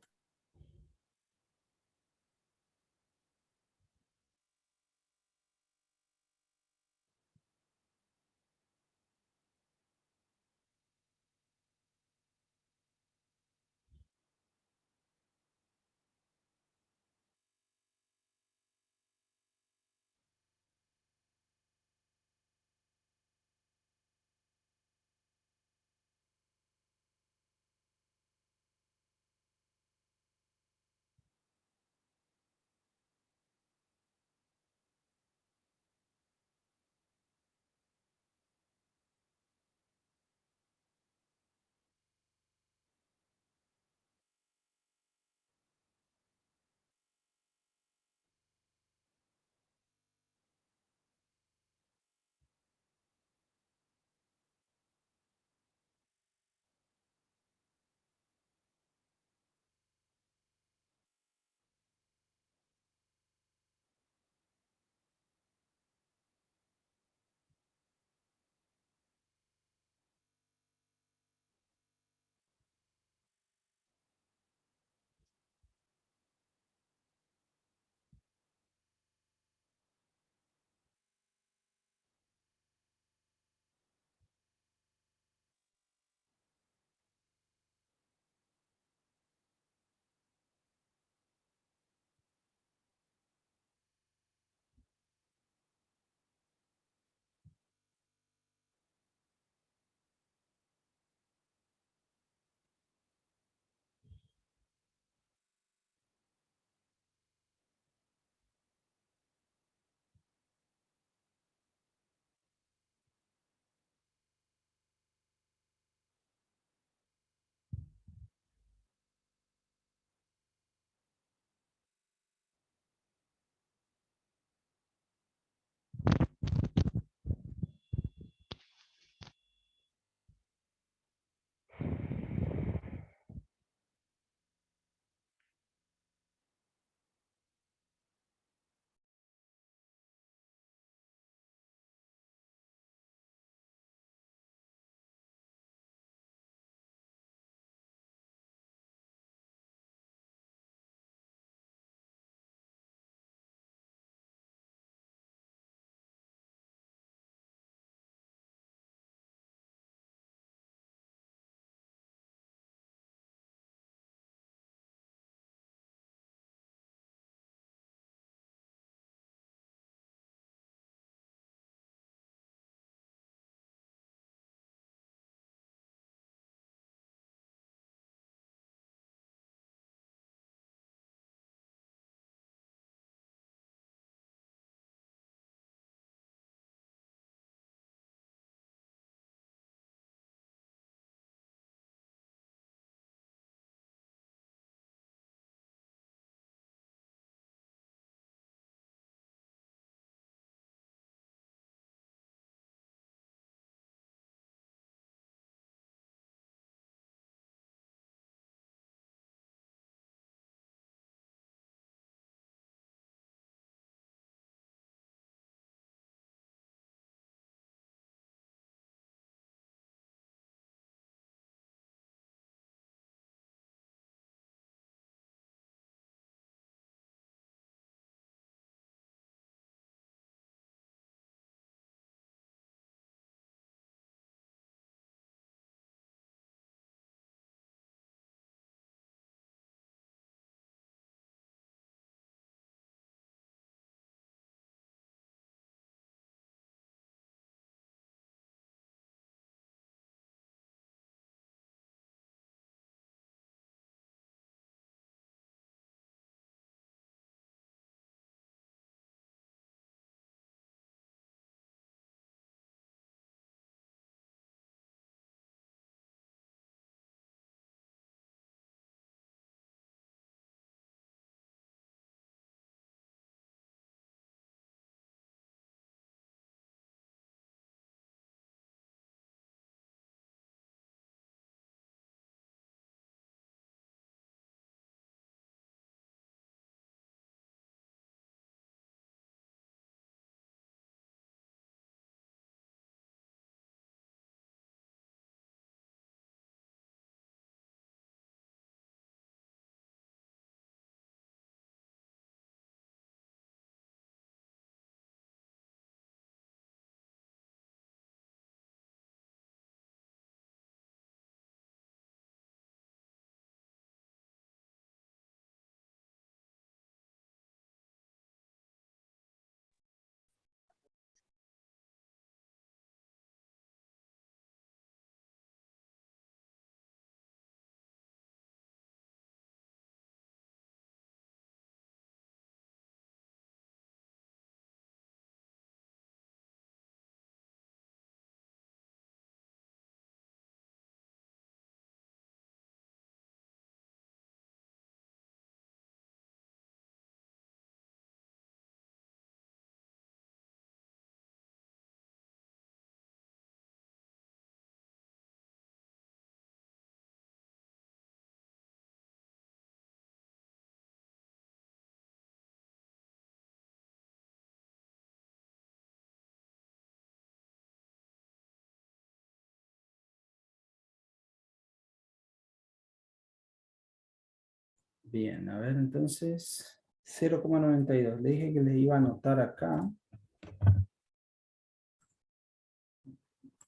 A: Bien, a ver, entonces, 0,92. Le dije que les iba a anotar acá.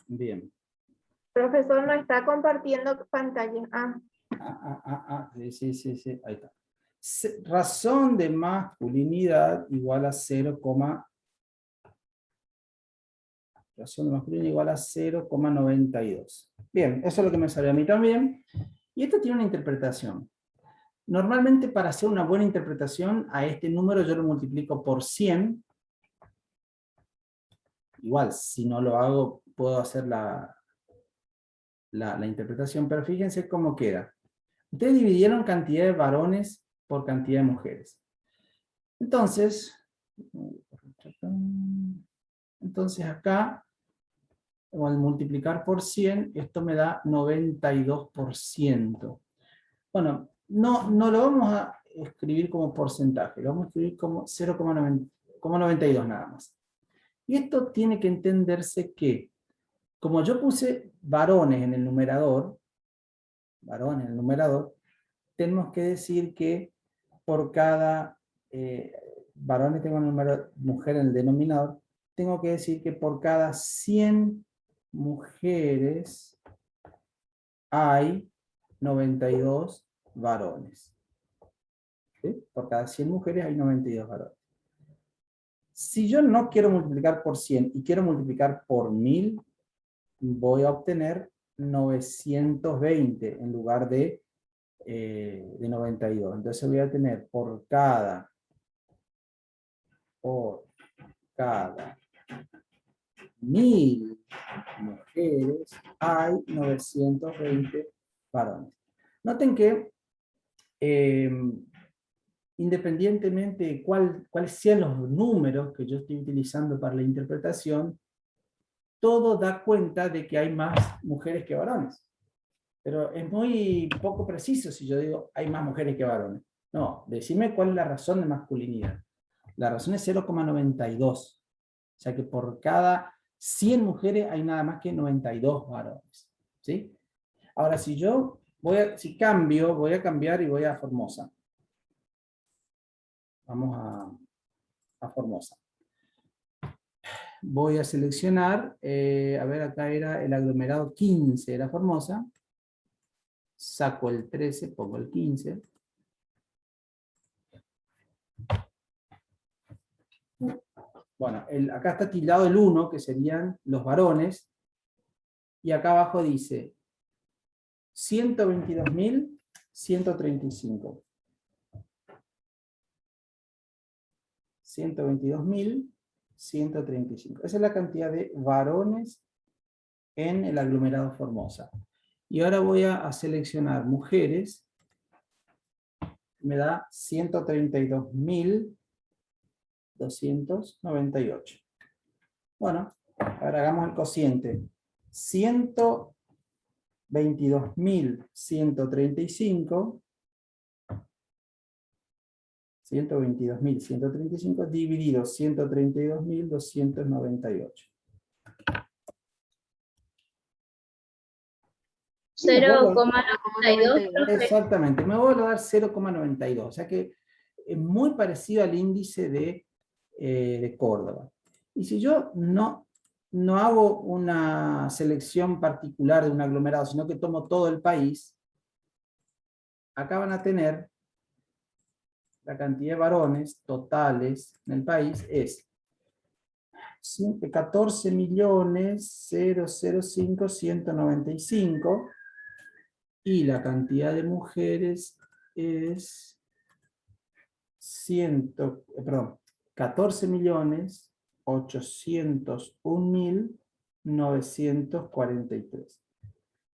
A: Bien.
H: Profesor, no está compartiendo pantalla.
A: Sí, ahí está. Razón de masculinidad igual a 0,92. Razón de masculinidad igual a 0,92. Bien, eso es lo que me salió a mí también. Y esto tiene una interpretación. Normalmente para hacer una buena interpretación a este número yo lo multiplico por 100. Igual, si no lo hago, puedo hacer la interpretación, pero fíjense cómo queda. Ustedes dividieron cantidad de varones por cantidad de mujeres. Entonces acá, al multiplicar por 100, esto me da 92%. Bueno, no lo vamos a escribir como porcentaje, lo vamos a escribir como 0,92 nada más. Y esto tiene que entenderse que, como yo puse varones en el numerador, tenemos que decir que por cada varones tengo el número mujer en el denominador, tengo que decir que por cada 100 mujeres hay 92 varones. ¿Sí? Por cada 100 mujeres hay 92 varones. Si yo no quiero multiplicar por 100 y quiero multiplicar por 1000, voy a obtener 920 en lugar de 92. Entonces voy a tener por cada 1000 mujeres hay 920 varones. Noten que independientemente de cuáles sean los números que yo estoy utilizando para la interpretación, todo da cuenta de que hay más mujeres que varones. Pero es muy poco preciso si yo digo hay más mujeres que varones. No, decime cuál es la razón de masculinidad. La razón es 0,92. O sea que por cada 100 mujeres hay nada más que 92 varones. ¿Sí? Ahora, si cambio, voy a cambiar y voy a Formosa. Vamos a Formosa. Voy a seleccionar, a ver, acá era el aglomerado 15, era Formosa. Saco el 13, pongo el 15. Bueno, acá está tildado el 1, que serían los varones. Y acá abajo dice 122.135. 122.135. Esa es la cantidad de varones en el aglomerado Formosa. Y ahora voy a seleccionar mujeres. Me da 132.298. Bueno, ahora hagamos el cociente. 122.135 dividido 132.298.
F: 0,92.
A: Exactamente, me voy a dar 0,92. O sea que es muy parecido al índice de Córdoba. Y si yo no hago una selección particular de un aglomerado, sino que tomo todo el país, acá van a tener la cantidad de varones totales en el país es 14.005.195 y la cantidad de mujeres es 14.801.943.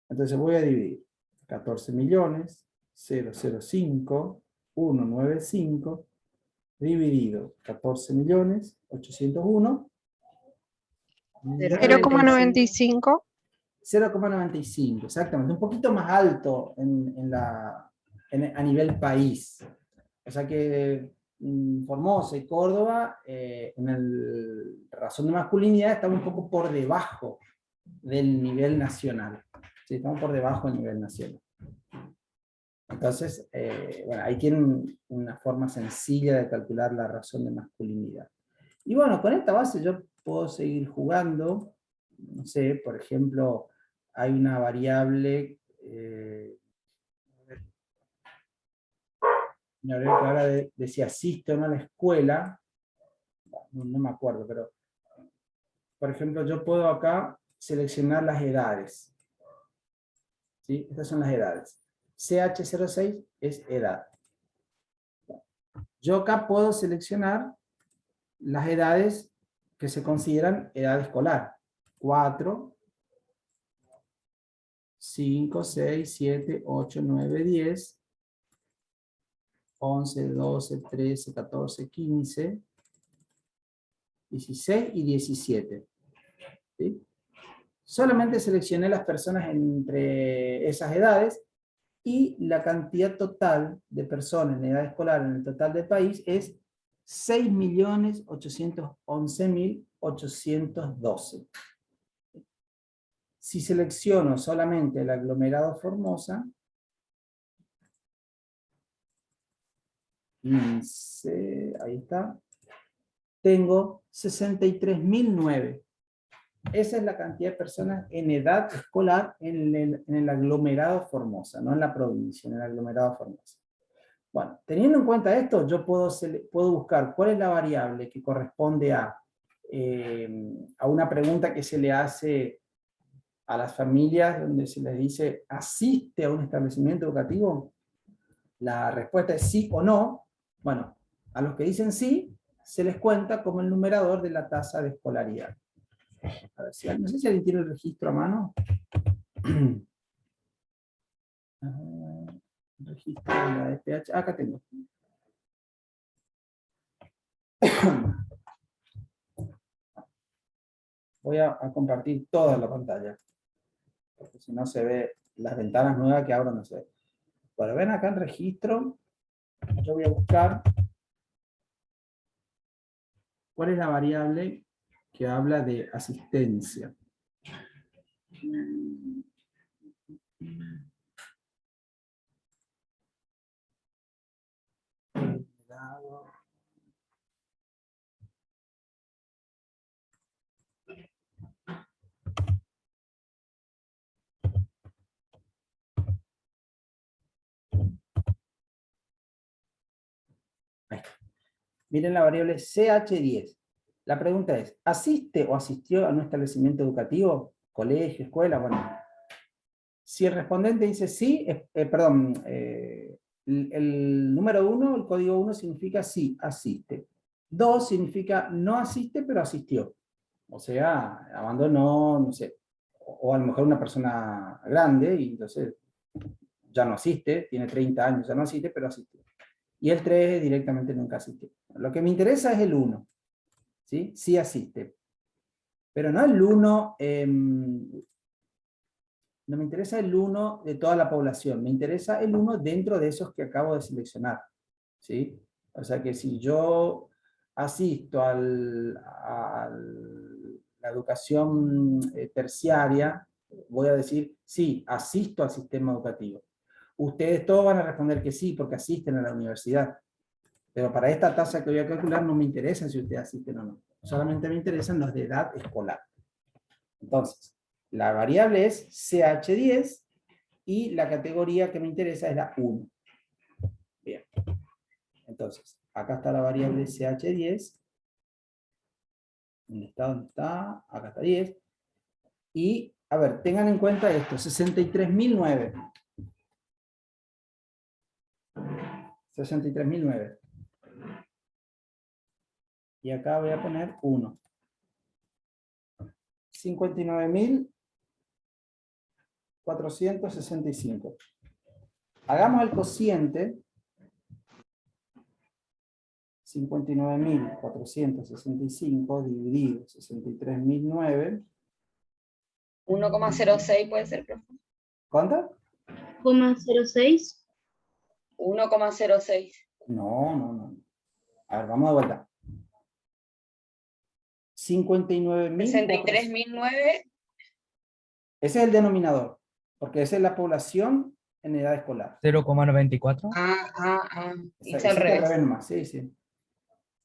A: Entonces voy a dividir 14.005.195 dividido 14.801.
K: 0,95.
A: 0,95, exactamente. Un poquito más alto a nivel país. O sea que Formosa y Córdoba, en razón de masculinidad, estamos un poco por debajo del nivel nacional. Sí, estamos por debajo del nivel nacional. Entonces, bueno, ahí tienen una forma sencilla de calcular la razón de masculinidad. Y bueno, con esta base yo puedo seguir jugando. No sé, por ejemplo, hay una variable, que habla de si asiste o no a la escuela. No me acuerdo, pero por ejemplo, yo puedo acá seleccionar las edades. ¿Sí? Estas son las edades. CH06 es edad. Yo acá puedo seleccionar las edades que se consideran edad escolar. 4, 5, 6, 7, 8, 9, 10, 11, 12, 13, 14, 15, 16 y 17. ¿Sí? Solamente seleccioné las personas entre esas edades y la cantidad total de personas en edad escolar en el total del país es 6.811.812. Si selecciono solamente el aglomerado Formosa, ahí está, tengo 63.009. Esa es la cantidad de personas en edad escolar en el aglomerado Formosa, no en la provincia, en el aglomerado Formosa. Bueno, teniendo en cuenta esto, yo puedo buscar cuál es la variable que corresponde a una pregunta que se le hace a las familias, donde se les dice, ¿asiste a un establecimiento educativo? La respuesta es sí o no. Bueno, a los que dicen sí, se les cuenta como el numerador de la tasa de escolaridad. A ver, no sé si alguien tiene el registro a mano. Registro de la DPH. Acá tengo. Voy a compartir toda la pantalla, porque si no se ve las ventanas nuevas que abro, no se ve. Bueno, ven acá el registro. Yo voy a buscar cuál es la variable que habla de asistencia. Ahí está. Miren la variable CH10. La pregunta es, ¿asiste o asistió a un establecimiento educativo? ¿Colegio, escuela? Bueno, si el respondente dice sí, el número 1, el código 1 significa sí, asiste. 2 significa no asiste, pero asistió. O sea, abandonó, no sé, o a lo mejor una persona grande y entonces ya no asiste, tiene 30 años, ya no asiste, pero asistió. Y el 3 directamente nunca asistió. Lo que me interesa es el 1. ¿Sí? Sí asiste. Pero no el 1, no me interesa el 1 de toda la población, me interesa el 1 dentro de esos que acabo de seleccionar. ¿Sí? O sea que si yo asisto a la educación terciaria, voy a decir, sí, asisto al sistema educativo. Ustedes todos van a responder que sí, porque asisten a la universidad. Pero para esta tasa que voy a calcular no me interesa si ustedes asisten o no. Solamente me interesan los de edad escolar. Entonces, la variable es CH10 y la categoría que me interesa es la 1. Bien. Entonces, acá está la variable CH10. ¿Dónde está? ¿Dónde está? Acá está 10. Y, a ver, tengan en cuenta esto, 63.009. 63.009. Y acá voy a poner 1. 59.465. Hagamos el cociente. 59.465 dividido 63.009.
B: 1,06 puede ser, profe.
A: ¿Cuánto?
F: 0,06.
B: 1,06.
A: No. A ver, vamos de vuelta. 59.000.
B: 63.009.
A: Ese es el denominador, porque esa es la población en edad escolar.
G: 0,94.
B: Hice al revés.
A: Nomás, sí, sí.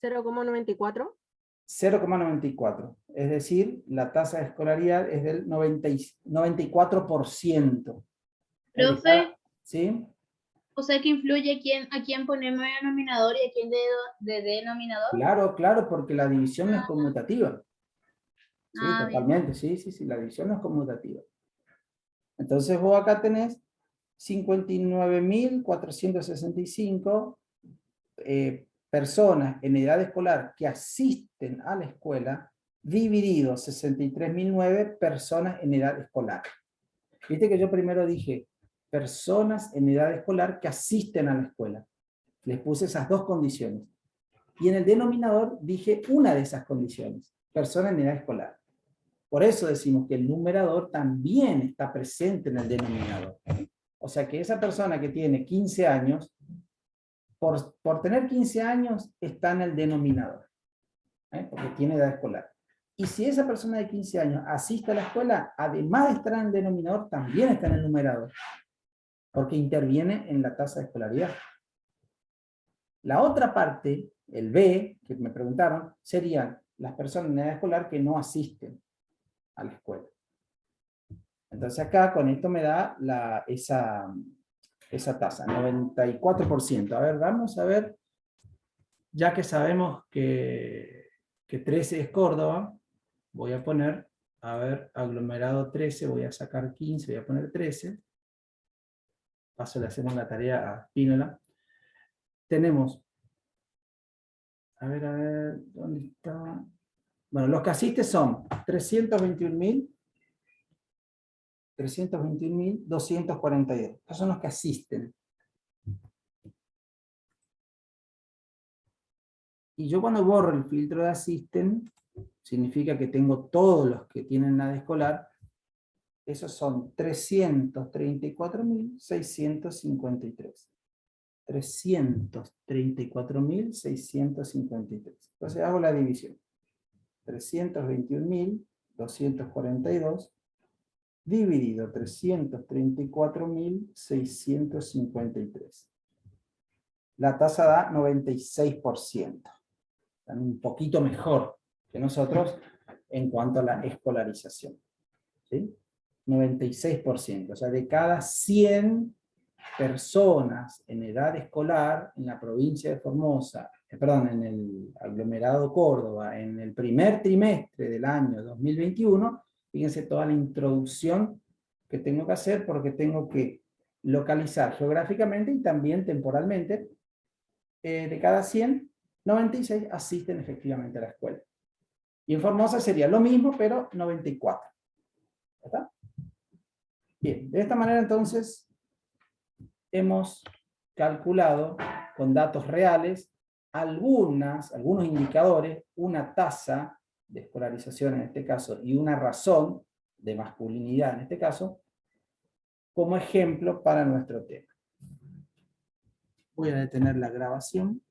E: 0,94.
A: 0,94. Es decir, la tasa de escolaridad es del 94%.
F: Profe,
A: ¿Sí?
F: o sea que influye a quién ponemos de denominador y a quién de denominador.
A: Claro, claro, porque la división no es conmutativa. Sí,
F: Ah, bien.
A: totalmente, sí, la división no es conmutativa. Entonces vos acá tenés 59.465 personas en edad escolar que asisten a la escuela, dividido 63.009 personas en edad escolar. Viste que yo primero dije personas en edad escolar que asisten a la escuela. Les puse esas dos condiciones. Y en el denominador dije una de esas condiciones, personas en edad escolar. Por eso decimos que el numerador también está presente en el denominador. O sea que esa persona que tiene 15 años, por tener 15 años, está en el denominador, porque tiene edad escolar. Y si esa persona de 15 años asiste a la escuela, además de estar en el denominador, también está en el numerador, porque interviene en la tasa de escolaridad. La otra parte, el B, que me preguntaron, serían las personas en edad escolar que no asisten a la escuela. Entonces acá con esto me da esa tasa, 94%. A ver, vamos a ver, ya que sabemos que 13 es Córdoba, voy a poner, a ver, aglomerado 13, voy a sacar 15, voy a poner 13. Paso, le hacemos la tarea a Spínola. Tenemos, a ver, ¿dónde está? Bueno, los que asisten son 321.242. Estos son los que asisten. Y yo cuando borro el filtro de asisten, significa que tengo todos los que tienen edad escolar. Esos son 334.653. 334.653. Entonces hago la división. 321.242 dividido 334.653. La tasa da 96%. Están un poquito mejor que nosotros en cuanto a la escolarización. ¿Sí? 96%. O sea, de cada 100 personas en edad escolar en la provincia de Formosa, en el aglomerado Córdoba, en el primer trimestre del año 2021, fíjense toda la introducción que tengo que hacer, porque tengo que localizar geográficamente y también temporalmente. De cada 100, 96 asisten efectivamente a la escuela. Y en Formosa sería lo mismo, pero 94. ¿Está? Bien, de esta manera entonces hemos calculado con datos reales algunos indicadores, una tasa de escolarización en este caso y una razón de masculinidad en este caso, como ejemplo para nuestro tema. Voy a detener la grabación.